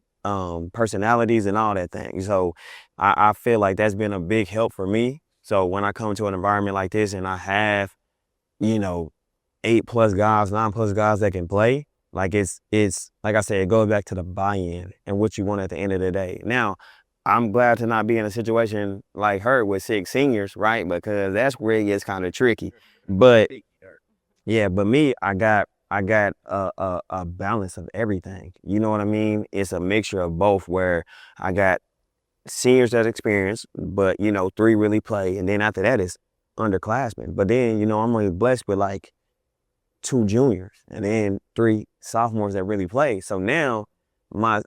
personalities, and all that thing. So I feel like that's been a big help for me. So when I come to an environment like this and I have, 8+ guys, 9+ guys that can play, like it's like I said, it goes back to the buy-in and what you want at the end of the day. Now, I'm glad to not be in a situation like her with 6 seniors, right? Because that's where it gets kind of tricky. But yeah, but me, I got I got a balance of everything. You know what I mean? It's a mixture of both where I got seniors that experience, but, 3 really play. And then after that is underclassmen. But then, I'm only blessed with like 2 juniors and then 3 sophomores that really play. So now my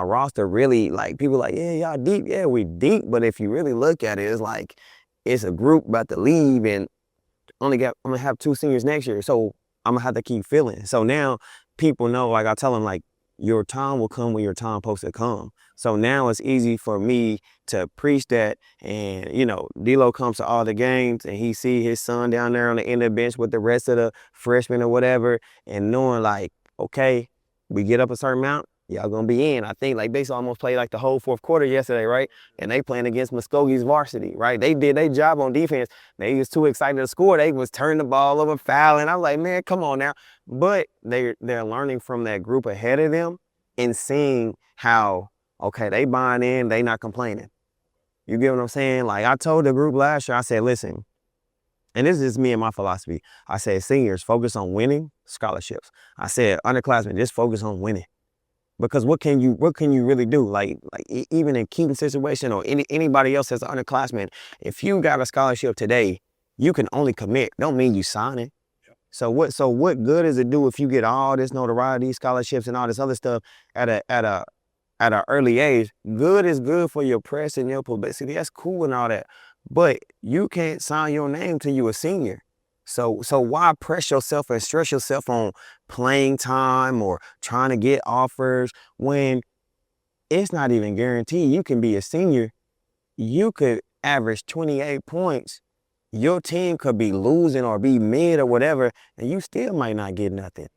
roster really, like, people like, yeah, y'all deep. Yeah, we deep. But if you really look at it, it's like it's a group about to leave and I'm gonna have 2 seniors next year. So I'm gonna have to keep filling. So now people know, like I tell them, like, your time will come when your time supposed to come. So now it's easy for me to preach that. And, D-Lo comes to all the games and he see his son down there on the end of the bench with the rest of the freshmen or whatever, and knowing like, okay, we get up a certain amount, y'all gonna be in. I think like they almost played like the whole 4th quarter yesterday, right? And they playing against Muskoge's varsity, right? They did their job on defense. They was too excited to score. They was turning the ball over, fouling. I'm like, man, come on now. But they're learning from that group ahead of them and seeing how, okay, they buying in, they not complaining. You get what I'm saying? Like I told the group last year, I said, listen, and this is me and my philosophy. I said, seniors, focus on winning scholarships. I said, underclassmen, just focus on winning. Because what can you really do? Like even in Keaton's situation or anybody else as an underclassman, if you got a scholarship today, you can only commit. Don't mean you sign it. So what good does it do if you get all this notoriety, scholarships, and all this other stuff at an early age? Good is good for your press and your publicity. That's cool and all that. But you can't sign your name till you a senior. So why press yourself and stress yourself on playing time or trying to get offers when it's not even guaranteed? You can be a senior. You could average 28 points. Your team could be losing or be mid or whatever, and you still might not get nothing.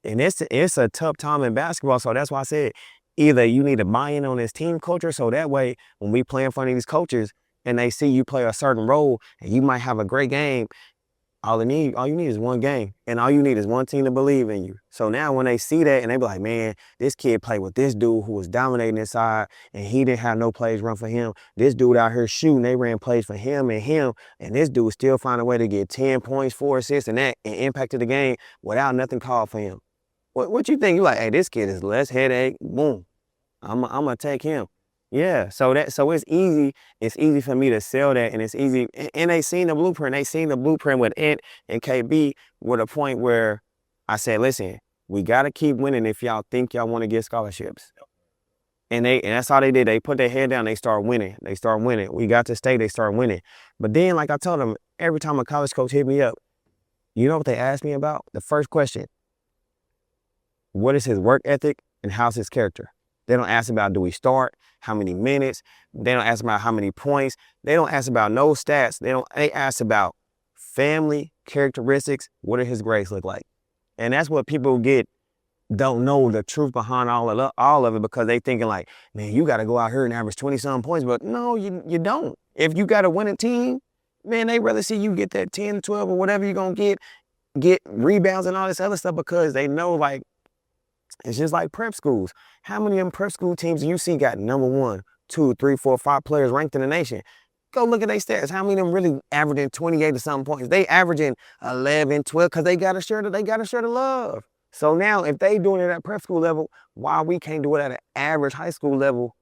And it's a tough time in basketball. So that's why I said either you need to buy in on this team culture so that way when we play in front of these coaches and they see you play a certain role and you might have a great game, all you need is one game, and all you need is one team to believe in you. So now when they see that and they be like, man, this kid played with this dude who was dominating inside and he didn't have no plays run for him. This dude out here shooting, they ran plays for him, and this dude still found a way to get 10 points, 4 assists, and impacted the game without nothing called for him. What you think? You like, hey, this kid is less headache, boom. I'm gonna take him. Yeah, so it's easy. It's easy for me to sell that, and it's easy. And they seen the blueprint. They seen the blueprint with Ant and KB, with a point where I said, listen, we gotta keep winning if y'all think y'all want to get scholarships. And that's all they did. They put their head down. They start winning. We got to stay. They start winning. But then, like I told them, every time a college coach hit me up, you know what they asked me about? The first question: what is his work ethic and how's his character? They don't ask about do we start, how many minutes. They don't ask about how many points. They don't ask about no stats. They ask about family, characteristics. What do his grades look like? And that's what people don't know the truth behind all of it, because they thinking like, man, you got to go out here and average 20-something points. But no, you don't. If you got a winning team, man, they rather see you get that 10, 12 or whatever you're going to get rebounds and all this other stuff, because they know, like, it's just like prep schools. How many of them prep school teams do you see got number 1, 2, 3, 4, 5 players ranked in the nation? Go look at their stats. How many of them really averaging 28 or something points? They averaging 11, 12 because they got to share the love. So now if they doing it at prep school level, why we can't do it at an average high school level?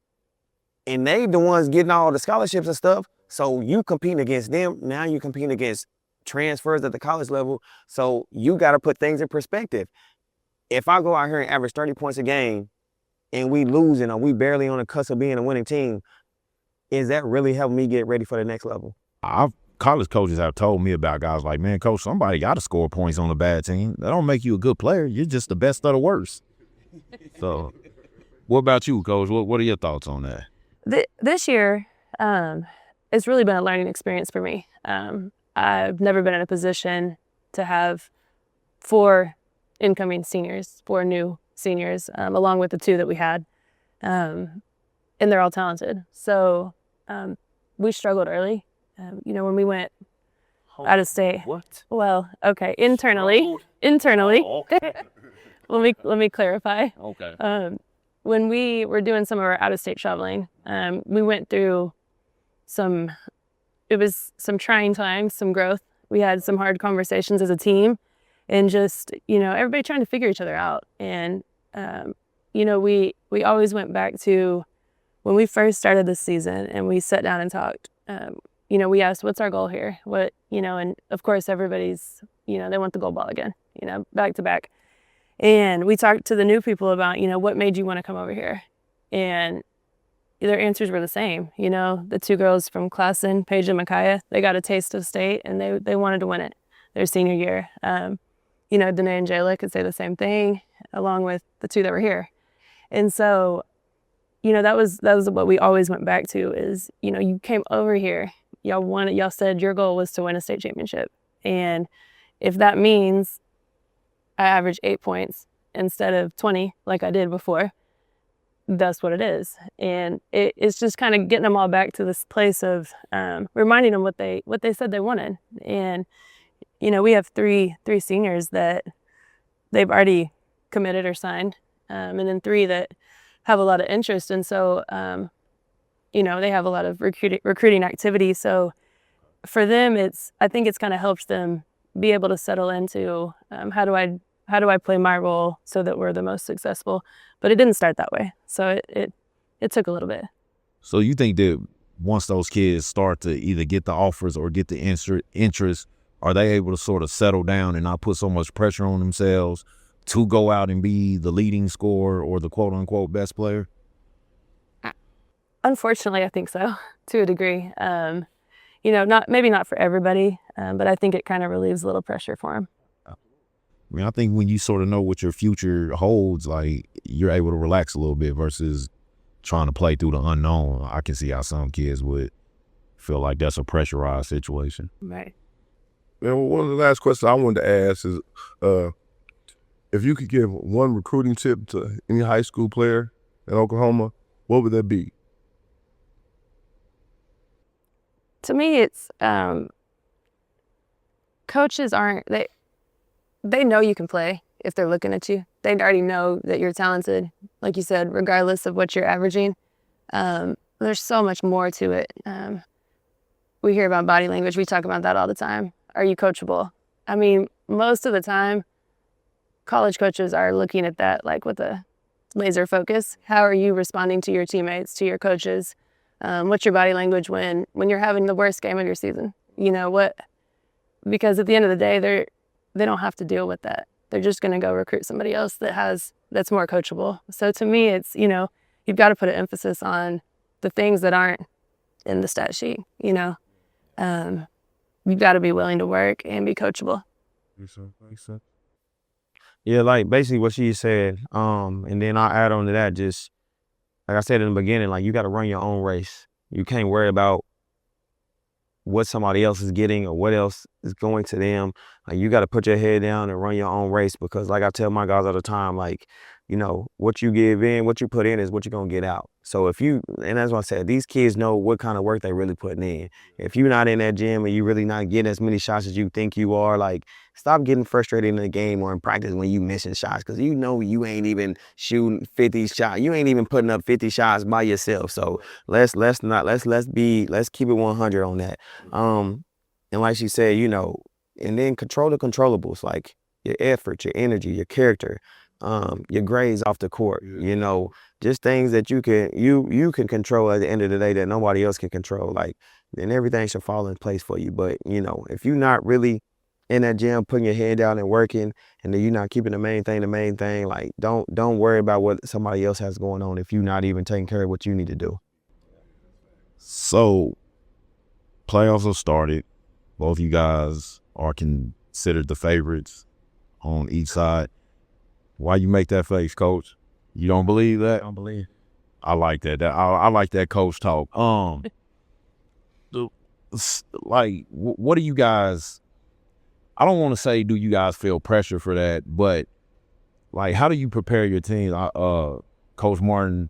And they the ones getting all the scholarships and stuff. So you competing against them. Now you competing against transfers at the college level. So you got to put things in perspective. If I go out here and average 30 points a game and we losing or we barely on the cusp of being a winning team, is that really helping me get ready for the next level? College coaches have told me about guys like, man, coach, somebody got to score points on a bad team. That don't make you a good player. You're just the best of the worst. So what about you, coach? What are your thoughts on that? This year, it's really been a learning experience for me. I've never been in a position to have 4 incoming seniors, 4 new seniors, along with the 2 that we had. And they're all talented. So we struggled early. When we went out of state. What? Well, okay, internally. Oh, okay. Let me clarify. Okay. When we were doing some of our out-of-state traveling, we went through some trying times, some growth. We had some hard conversations as a team. and just, everybody trying to figure each other out. And, we always went back to when we first started this season and we sat down and talked. We asked, what's our goal here? And of course everybody's, they want the gold ball again, back to back. And we talked to the new people about, what made you want to come over here? And their answers were the same. The two girls from Classen, Paige and Micaiah, they got a taste of state and they wanted to win it their senior year. Danae and Jayla could say the same thing, along with the two that were here. And so, that was what we always went back to is, you came over here, y'all said your goal was to win a state championship. And if that means I average 8 points instead of 20 like I did before, that's what it is. And it's just kind of getting them all back to this place of reminding them what they said they wanted. And, we have three seniors that they've already committed or signed, and then 3 that have a lot of interest. And so, they have a lot of recruiting activity. So for them, I think it's kind of helped them be able to settle into how do I play my role so that we're the most successful. But it didn't start that way. So it took a little bit. So you think that once those kids start to either get the offers or get the interest, are they able to sort of settle down and not put so much pressure on themselves to go out and be the leading scorer or the quote unquote best player? Unfortunately, I think so, to a degree. Maybe not for everybody, but I think it kind of relieves a little pressure for them. I think when you sort of know what your future holds, like you're able to relax a little bit versus trying to play through the unknown. I can see how some kids would feel like that's a pressurized situation. Right. And one of the last questions I wanted to ask is, if you could give one recruiting tip to any high school player in Oklahoma, what would that be? To me, it's coaches they know you can play if they're looking at you. They already know that you're talented, like you said, regardless of what you're averaging. There's so much more to it. We hear about body language. We talk about that all the time. Are you coachable? I mean, most of the time, college coaches are looking at that like with a laser focus. How are you responding to your teammates, to your coaches? What's your body language when you're having the worst game of your season? Because at the end of the day, they don't have to deal with that. They're just going to go recruit somebody else that's more coachable. So to me, it's, you've got to put an emphasis on the things that aren't in the stat sheet, You've got to be willing to work and be coachable. Makes sense. Yeah, like basically what she said. And then I'll add on to that, just like I said in the beginning, like you got to run your own race. You can't worry about what somebody else is getting or what else is going to them. Like you got to put your head down and run your own race, because like I tell my guys all the time, like, what you give in, what you put in is what you're going to get out. So and that's what I said, these kids know what kind of work they really putting in. If you're not in that gym and you really not getting as many shots as you think you are, like stop getting frustrated in the game or in practice when you missing shots, because you ain't even shooting 50 shots. You ain't even putting up 50 shots by yourself. So let's keep it 100 on that. And like she said, and then control the controllables, like your effort, your energy, your character, your grades off the court, just things that you can control at the end of the day that nobody else can control. Like, then everything should fall in place for you. But, if you're not really in that gym putting your head down and working, and then you're not keeping the main thing, like don't worry about what somebody else has going on if you're not even taking care of what you need to do. So playoffs have started. Both you guys are considered the favorites on each side. Why you make that face, Coach? You don't believe that? I don't believe. I like that. I like that coach talk. What do you guys? I don't want to say do you guys feel pressure for that, but like, how do you prepare your team? Coach Martin,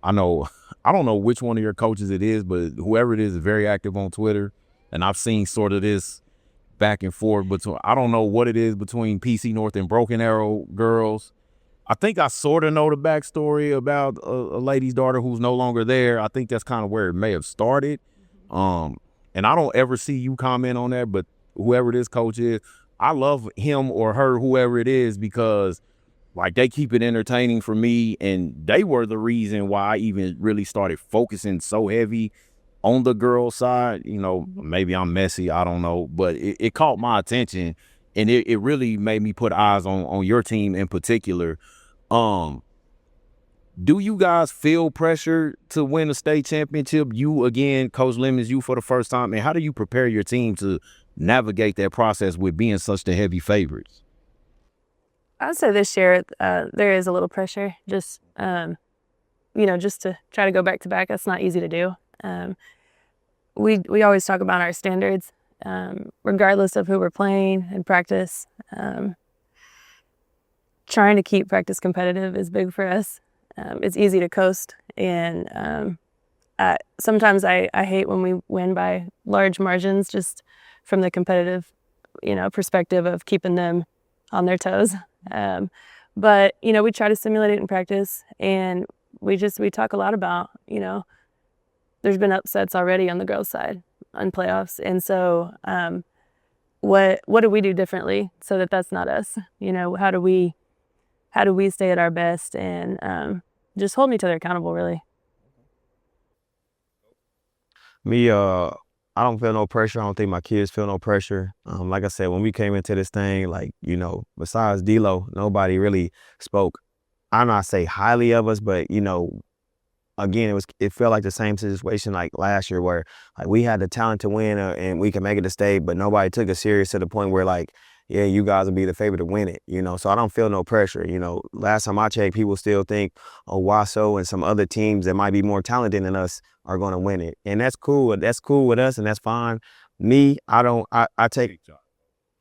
I don't know which one of your coaches it is, but whoever it is very active on Twitter, and I've seen sort of this back and forth between, I don't know what it is between PC North and Broken Arrow girls. I think I sort of know the backstory about a lady's daughter who's no longer there. I think that's kind of where it may have started. And I don't ever see you comment on that, but whoever this coach is, I love him or her, whoever it is, because like they keep it entertaining for me, and they were the reason why I even really started focusing so heavy on the girl side. You know, maybe I'm messy, I don't know, but it caught my attention, and it really made me put eyes on your team in particular. Do you guys feel pressure to win a state championship? You, again, Coach Lemons, you for the first time, and how do you prepare your team to navigate that process with being such the heavy favorites? I'd say this year there is a little pressure, just just to try to go back to back. That's not easy to do. We always talk about our standards, regardless of who we're playing in practice. Trying to keep practice competitive is big for us. It's easy to coast, and sometimes I hate when we win by large margins, just from the competitive, perspective of keeping them on their toes. But we try to simulate it in practice, and we talk a lot about, there's been upsets already on the girls' side on playoffs, and so what do we do differently so that that's not us? How do we stay at our best and just hold each other accountable, really? Me, I don't feel no pressure. I don't think my kids feel no pressure. Like I said, when we came into this thing, like, besides D-Lo, nobody really spoke. I'm not say highly of us, but, again, it felt like the same situation like last year where like we had the talent to win and we can make it to state, but nobody took it serious to the point where like, yeah, you guys will be the favorite to win it, So I don't feel no pressure, Last time I checked, people still think, Waso and some other teams that might be more talented than us are going to win it. And that's cool. That's cool with us, and that's fine. Me, I take...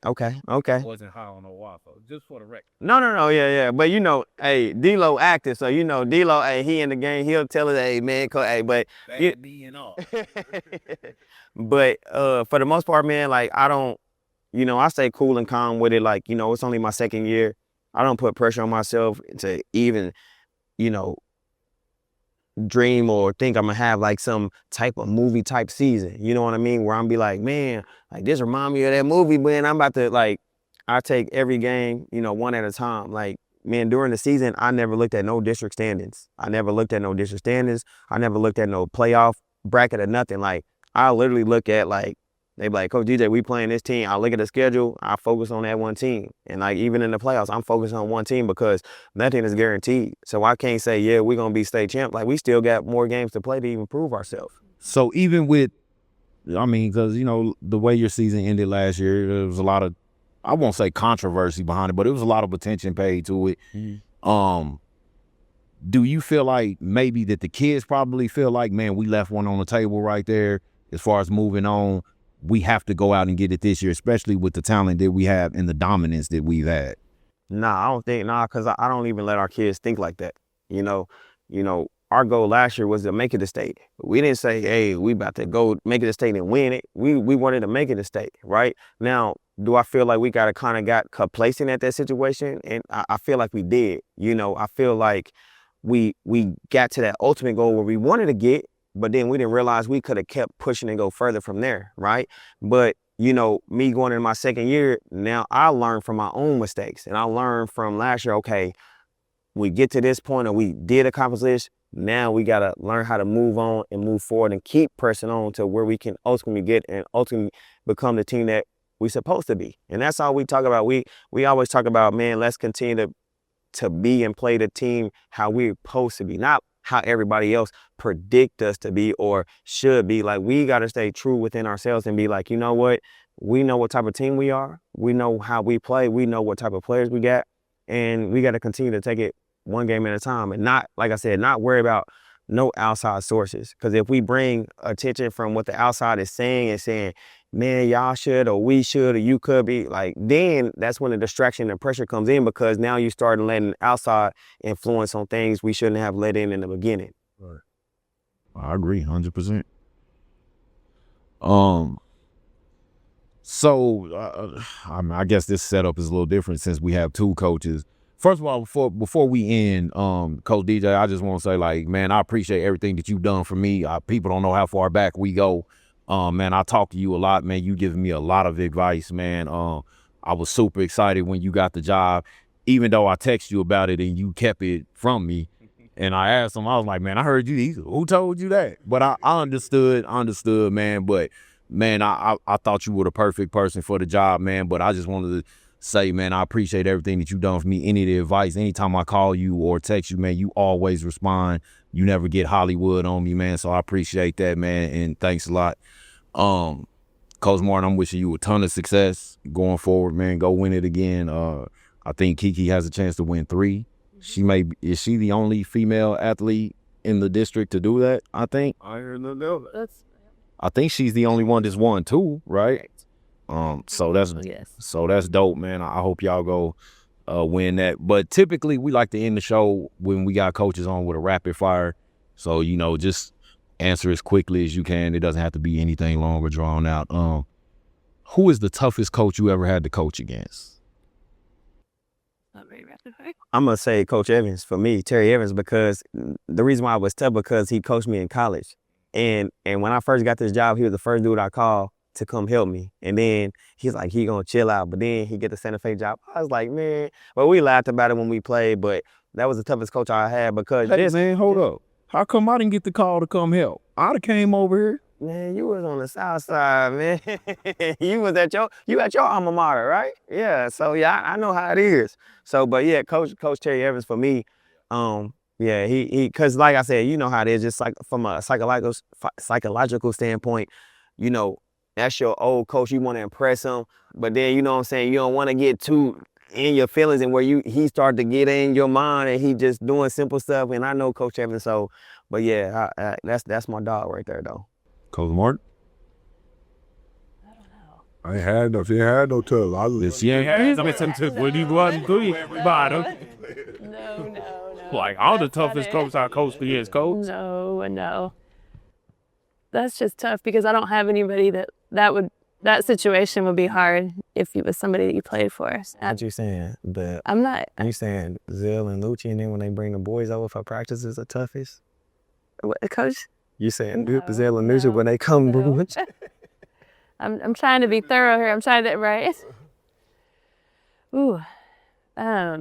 Okay. I wasn't high on no Waso, just for the record. No, yeah. But, hey, D-Lo active, so, D-Lo, hey, he in the game. He'll tell us, hey, man, hey, but... Bad me and all. But for the most part, man, like, I don't... I stay cool and calm with it. Like, it's only my second year. I don't put pressure on myself to even, dream or think I'm going to have like some type of movie type season. You know what I mean? Where I'm be like, man, like this remind me of that movie, man. I'm about to like, I take every game, one at a time. Like, man, during the season, I never looked at no district standings. I never looked at no playoff bracket or nothing. Like, I literally look at like, they be like, Coach DJ, we playing this team. I look at the schedule. I focus on that one team. And like even in the playoffs, I'm focused on one team because nothing is guaranteed. So I can't say, yeah, we're going to be state champ. Like we still got more games to play to even prove ourselves. So even with, because, the way your season ended last year, there was a lot of, I won't say controversy behind it, but it was a lot of attention paid to it. Mm-hmm. Do you feel like maybe that the kids probably feel like, man, we left one on the table right there as far as moving on? We have to go out and get it this year, especially with the talent that we have and the dominance that we've had. I don't think, because I don't even let our kids think like that. Our goal last year was to make it to state. We didn't say, hey, we about to go make it to state and win it. We wanted to make it to state, right? Now, do I feel like we got complacent at that situation? And I feel like we did. I feel like we got to that ultimate goal where we wanted to get, but then we didn't realize we could have kept pushing and go further from there, right? But, me going into my second year, now I learned from my own mistakes. And I learned from last year, okay, we get to this point or we did accomplish this. Now we got to learn how to move on and move forward and keep pressing on to where we can ultimately get and ultimately become the team that we're supposed to be. And that's all we talk about. We always talk about, man, let's continue to be and play the team how we're supposed to be, not how everybody else predict us to be or should be. Like we got to stay true within ourselves and be like, you know what? We know what type of team we are. We know how we play. We know what type of players we got. And we got to continue to take it one game at a time and not, like I said, not worry about no outside sources. Because if we bring attention from what the outside is saying and saying, man, y'all should or we should or you could be, like, then that's when the distraction and pressure comes in because now you start letting outside influence on things we shouldn't have let in the beginning. Right. I agree 100%. So I guess this setup is a little different since we have two coaches. First of all, before we end, Coach DJ, I just want to say, like, man, I appreciate everything that you've done for me. People don't know how far back we go. Man, I talk to you a lot, man. You giving me a lot of advice, man. I was super excited when you got the job, even though I texted you about it and you kept it from me. And I asked him, I was like, man, I heard you. Who told you that? But I understood, man. But, man, I thought you were the perfect person for the job, man. But I just wanted to say, man, I appreciate everything that you've done for me. Any of the advice, anytime I call you or text you, man, you always respond. You never get Hollywood on me, man. So I appreciate that, man. And thanks a lot. Coach Martin, I'm wishing you a ton of success going forward, man. Go win it again. I think Kiki has a chance to win 3. Is she the only female athlete in the district to do that? I think. I hear nothing else. I think she's the only one that's won 2, right? So that's dope, man. I hope y'all go win that. But typically we like to end the show when we got coaches on with a rapid fire. So, just answer as quickly as you can. It doesn't have to be anything long or drawn out. Who is the toughest coach you ever had to coach against? Not very rapid fire. I'm gonna say Coach Evans for me, Terry Evans, because the reason why I was tough because he coached me in college, and when I first got this job, he was the first dude I called to come help me, and then he's like, he gonna chill out, but then he get the Santa Fe job. I was like, man, but we laughed about it when we played, but that was the toughest coach I had because man, hold up. How come I didn't get the call to come help? I'd have came over here. Man, you was on the south side, man. you at your alma mater, right? Yeah. So yeah, I know how it is. So, but yeah, Coach Terry Evans for me, yeah, he, cause like I said, you know how it is. Just like from a psychological standpoint, that's your old coach. You want to impress him, but then you know what I'm saying. You don't want to get too in your feelings and where he started to get in your mind and he just doing simple stuff. And I know Coach Evans, so, but yeah, that's my dog right there though. Coach Martin? I don't know. I ain't had no. She ain't had no tough. No. Like, all the toughest coach I coached against, coach. No. That's just tough because I don't have anybody that situation would be hard if it was somebody that you played for. What you saying? I'm not. You saying Zill and Lucci, and then when they bring the boys over for practice is the toughest? What, Coach? You saying No, Zill and Lucci when they come? no. I'm trying to be thorough here. I'm trying to right. Ooh. I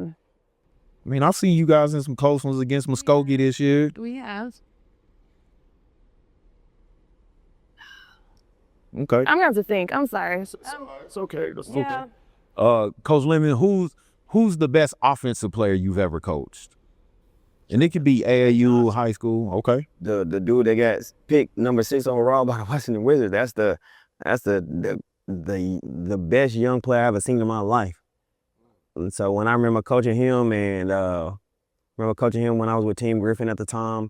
mean, I've seen you guys in some close ones against Muskogee this year. We have. Okay. I'm gonna have to think. I'm sorry. It's okay. That's Yeah. Coach Lemon, who's the best offensive player you've ever coached? And it could be AAU, high school. Okay. The dude that got picked number 6 overall by the Washington Wizards. That's the best young player I ever seen in my life. And so when I remember coaching him when I was with Team Griffin at the time,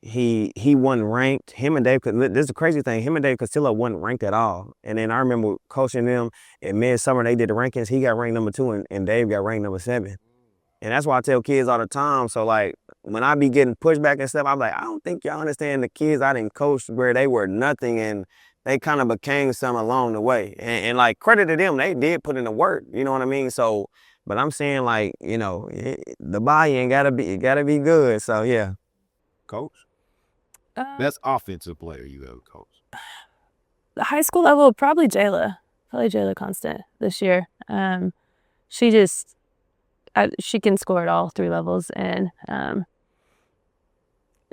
he wasn't ranked. Him and Dave, this is the crazy thing, him and Dave Castillo wasn't ranked at all. And then I remember coaching them in midsummer, they did the rankings. He got ranked number 2 and Dave got ranked number 7. And that's why I tell kids all the time. So like when I be getting pushback and stuff, I'm like, I don't think y'all understand the kids I didn't coach where they were nothing and they kind of became some along the way. And like credit to them, they did put in the work. You know what I mean? So, but I'm saying like, the buy-in gotta be good. So yeah. Coach? Best offensive player you ever coached? The high school level, probably Jayla Constant this year. She can score at all 3 levels, and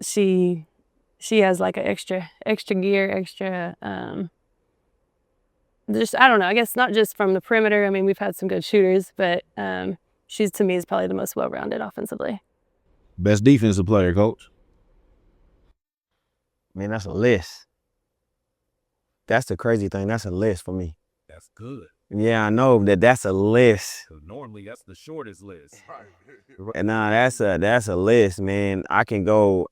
she has like an extra gear, just, I don't know, I guess not just from the perimeter. I mean, we've had some good shooters, but she's, to me, is probably the most well-rounded offensively. Best defensive player, Coach? Man, that's a list. That's the crazy thing. That's a list for me. That's good. Yeah, I know that's a list. Normally, that's the shortest list. And nah, that's a list, man. I can go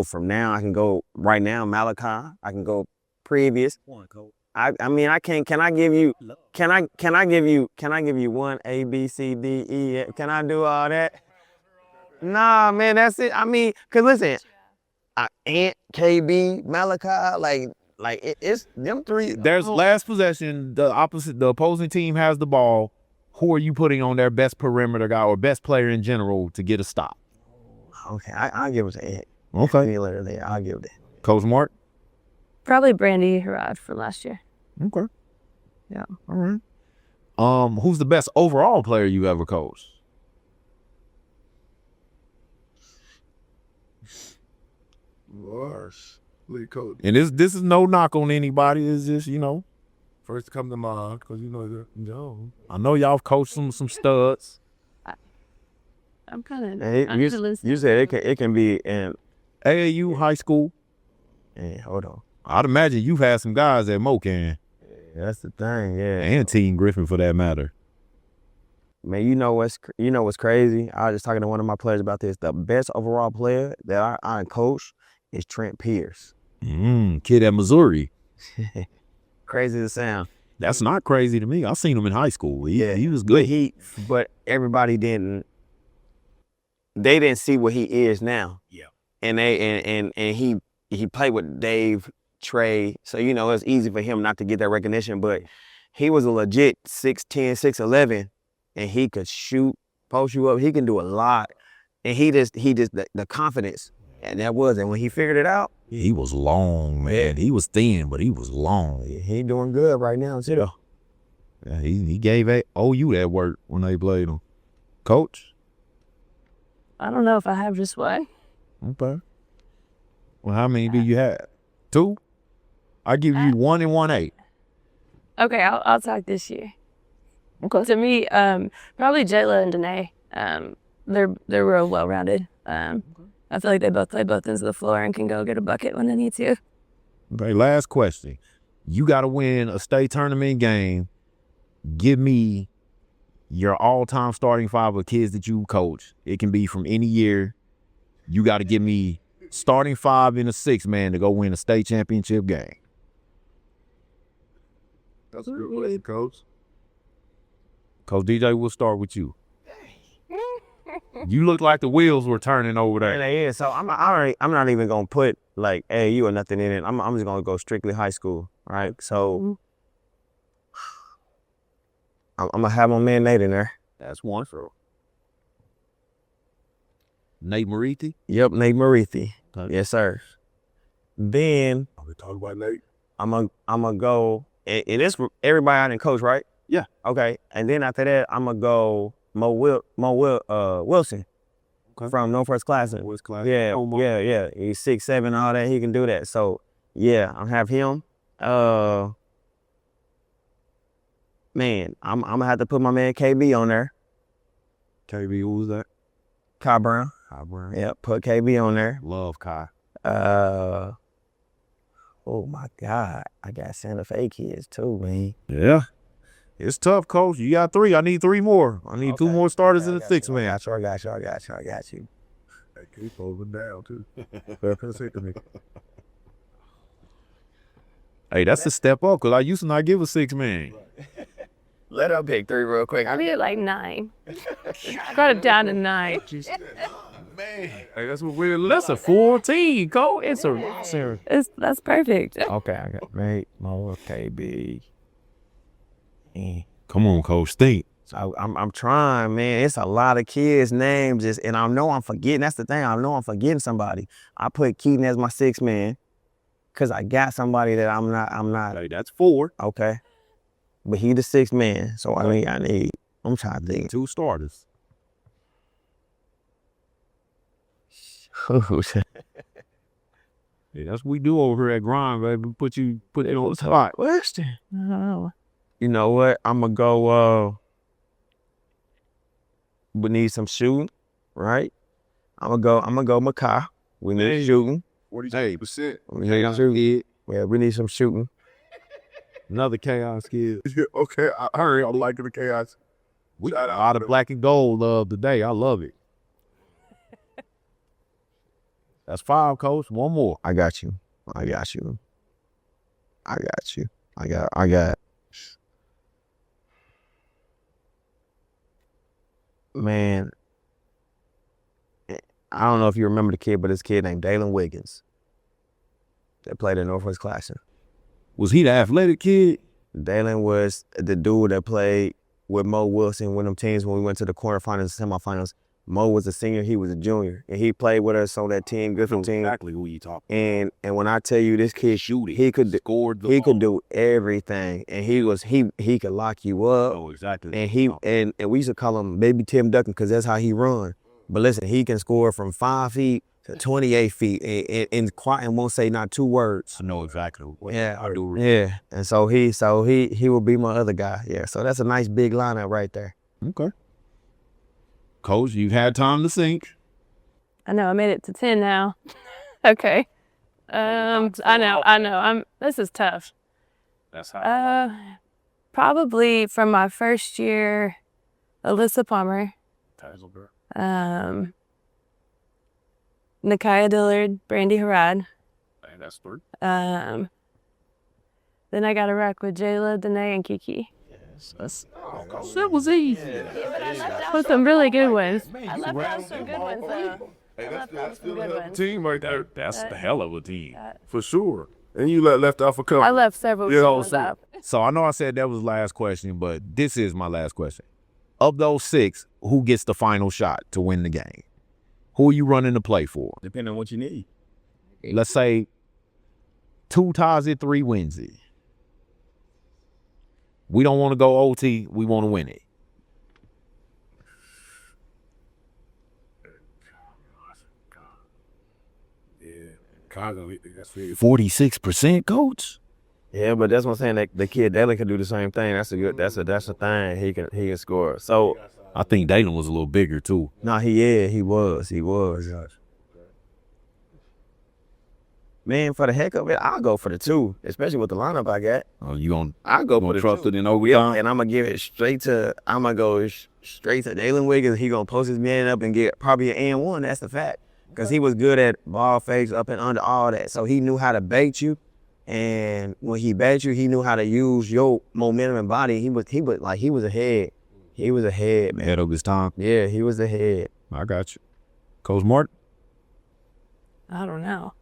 from now. I can go right now, Malachi. I can go previous. One, Coach. I mean, I can I give you one A, B, C, D, E? Can I do all that? Nah, man, that's it. I mean, cause listen, Ant, KB, Malachi, it's them 3. There's last possession. The opposing team has the ball. Who are you putting on their best perimeter guy or best player in general to get a stop? Okay, I'll give it to Ant. Okay. I'll give it to Coach Mark? Probably Brandy Harrod from last year. Okay. Yeah. All Who's the best overall player you ever coached? Worse. Lead coach. And this is no knock on anybody. It's just, First to come to mind, because I know y'all coached some studs. I'm kind You said it can be in AAU, high school. hold on. I'd imagine you've had some guys at Mocan That's the thing, yeah. and Team Griffin for that matter. Man, you know what's crazy? I was just talking to one of my players about this. The best overall player that I coach is Trent Pierce. Kid at Missouri. Crazy to sound. That's not crazy to me. I seen him in high school. He was good. But everybody didn't. They didn't see what he is now. Yeah. And he played with Dave, Trey, so it's easy for him not to get that recognition. But he was a legit 6'10", 6'11", and he could shoot, post you up. He can do a lot, and he just the confidence, and that was it. When he figured it out, He was long, man. He was thin, but he was long. he doing good right now too. Yeah, he gave OU that work when they played him. Coach? I don't know if I have just one. Okay. Well, how many do you have? 2? I give you 1 and 1/8. Okay, I'll talk this year. Okay. To me, probably Jayla and Danae. They're real well rounded. I feel like they both play both ends of the floor and can go get a bucket when they need to. Okay, last question. You got to win a state tournament game. Give me your all-time starting 5 of kids that you coach. It can be from any year. You got to give me starting 5 in a 6-man to go win a state championship game. That's a good question, Coach. Coach DJ, we'll start with you. You look like the wheels were turning over there. And they is. So I'm not even gonna put like AAU or nothing in it. I'm just gonna go strictly high school, right? So I'm gonna have my man Nate in there. That's one for Nate Marithi. Yep, Nate Marithi. Okay. Yes, sir. Then Are we talking about Nate? I'm gonna go, and it's everybody I didn't coach, right? Yeah. Okay. And then after that, I'm gonna go Wilson from Northwest Classic. What's class? Yeah, yeah. He's 6'7", all that. He can do that. So yeah, I'll have him. Man, I'm gonna have to put my man KB on there. KB, who was that? Kai Brown. Kai Brown. Yeah, put KB on there. Love Kai. Oh my God, I got Santa Fe kids too, man. Yeah. It's tough, Coach. You got 3. I need 3 more. I need 2 more starters in the 6-man. I got you. Hey, keep holding down, too. Better say to me. Hey, that's a step up, because I used to not give a 6-man. Let her pick 3 real quick. I need it like 9. Got it down to 9. Man. Hey, that's a full team, Coach. That's perfect. Okay, I got Nate, Mo, KB. Come on, Coach. Think. So I'm trying, man. It's a lot of kids' names, and I know I'm forgetting. That's the thing. I know I'm forgetting somebody. I put Keaton as my 6-man because I got somebody that I'm not. Hey, that's 4. Okay, but he the 6-man. So I need. I'm trying to think. 2 starters. Yeah, that's what we do over here at Grind, baby. Put it on the spot. Question. Oh. You know what? I'm gonna go. We need some shooting, right? I'm gonna go Makai. We need shooting. 48%. We need shooting. Yeah, we need some shooting. Another chaos kid. Okay, I heard I'm liking the chaos. We got a lot of black and gold love today. I love it. That's 5, Coach. 1 more. I got you. I got. Man, I don't know if you remember the kid, but this kid named Dalen Wiggins that played in Northwest Classic. Was he the athletic kid? Dalen was the dude that played with Mo Wilson with them teams when we went to the quarterfinals and semifinals. Mo was a senior, he was a junior, and he played with us on that team, Griffin team. Exactly who you talking. And when I tell you this kid he could do everything, and he could lock you up. Oh, exactly. And we used to call him Baby Tim Duncan because that's how he run. But listen, he can score from 5 feet to 28 feet and won't say not 2 words. I know exactly. I do. Yeah, and so he will be my other guy. Yeah, so that's a nice big lineup right there. Okay. Coach, you've had time to think. I know I made it to 10 now. Okay. I know. This is tough. That's how. Probably from my first year, Alyssa Palmer, Nakia Dillard, Brandy Harad. Hey, that's 3. Then I got to rock with Jayla, Danae, and Kiki. That was easy. With some really good ones. I left out some good ones though. Hey, that's still a good ones. team right there. That's the hell of a team. For sure. And you left off a couple. I left several good ones out. So I know I said that was the last question, but this is my last question. Of those 6, who gets the final shot to win the game? Who are you running the play for? Depending on what you need. Let's say 2 ties it, 3 wins it. We don't want to go OT. We want to win it. Yeah, Chicago, that's 46%, coach. Yeah, but that's what I'm saying. That the kid Dalen can do the same thing. That's a thing. He can score. So I think Dalen was a little bigger too. no, he was. Man, for the heck of it, I'll go for the 2, especially with the lineup I got. Oh, I'll go for the trust 2. it in overtime. And I'm gonna give it straight to Dalen Wiggins. He gonna post his man up and get probably an and 1. That's the fact, because he was good at ball fakes, up and under, all that. So he knew how to bait you, and when he bait you, he knew how to use your momentum and body. He was ahead. He was ahead, man. Ahead of his time. Yeah, he was ahead. I got you, Coach Martin. I don't know.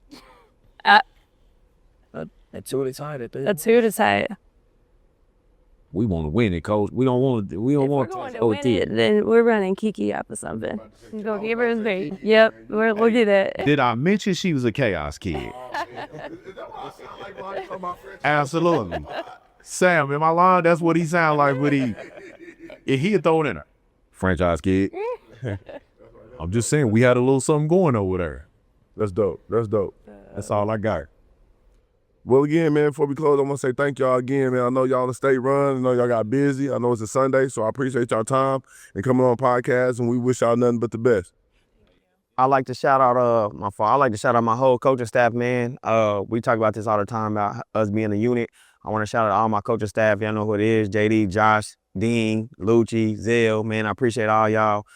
That's who decided. That's who decided. We want to win it, Coach. We don't want to. We don't If we're want going to to win it, then we're running Kiki up or something. Go give her a bait. Yep, we'll do that. Did I mention she was a chaos kid? Absolutely. Sam, in my line, that's what he sound like, but he'd throw it in her. Franchise kid. I'm just saying, we had a little something going over there. That's dope. That's all I got. Well, again, man, before we close, I want to say thank y'all again, man. I know y'all on the state run. I know y'all got busy. I know it's a Sunday, so I appreciate y'all time and coming on the podcast, and we wish y'all nothing but the best. I like to shout out my whole coaching staff, man. We talk about this all the time about us being a unit. I want to shout out all my coaching staff. Y'all know who it is: JD, Josh, Dean, Lucci, Zell. Man, I appreciate all y'all.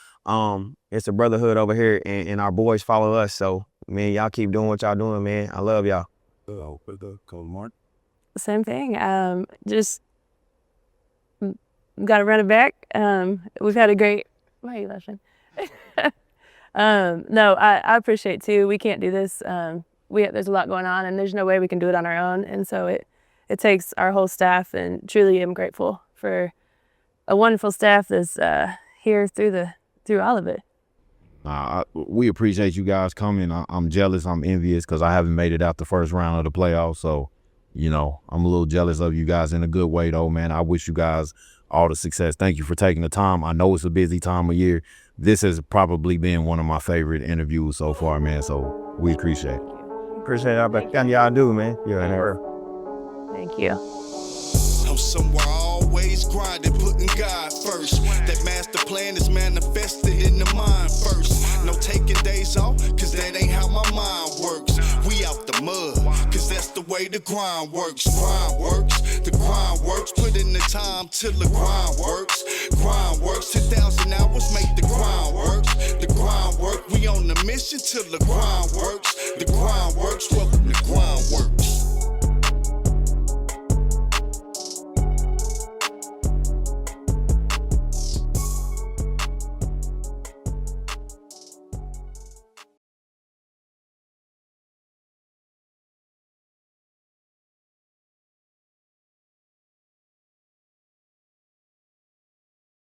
It's a brotherhood over here, and our boys follow us. So, man, y'all keep doing what y'all doing, man. I love y'all. Coach Martin. Same thing. Just got to run it back. We've had a great. Why are you laughing? No, I appreciate too. We can't do this. There's a lot going on, and there's no way we can do it on our own. And so it takes our whole staff, and truly am grateful for a wonderful staff that's here through all of it. We appreciate you guys coming. I'm jealous. I'm envious because I haven't made it out the first round of the playoffs. So, I'm a little jealous of you guys in a good way, though, man. I wish you guys all the success. Thank you for taking the time. I know it's a busy time of year. This has probably been one of my favorite interviews so far, man. So we appreciate it. Appreciate everything y'all do, man. You're in there. Thank you. I'm somewhere always grinding, putting God first. That master plan is manifested in the mind first. No taking days off, cause that ain't how my mind works. We out the mud, cause that's the way the grind works. Grind works, the grind works. Put in the time till the grind works. Grind works, 10,000 hours make the grind works. The grind work, we on the mission till the grind works. The grind works, welcome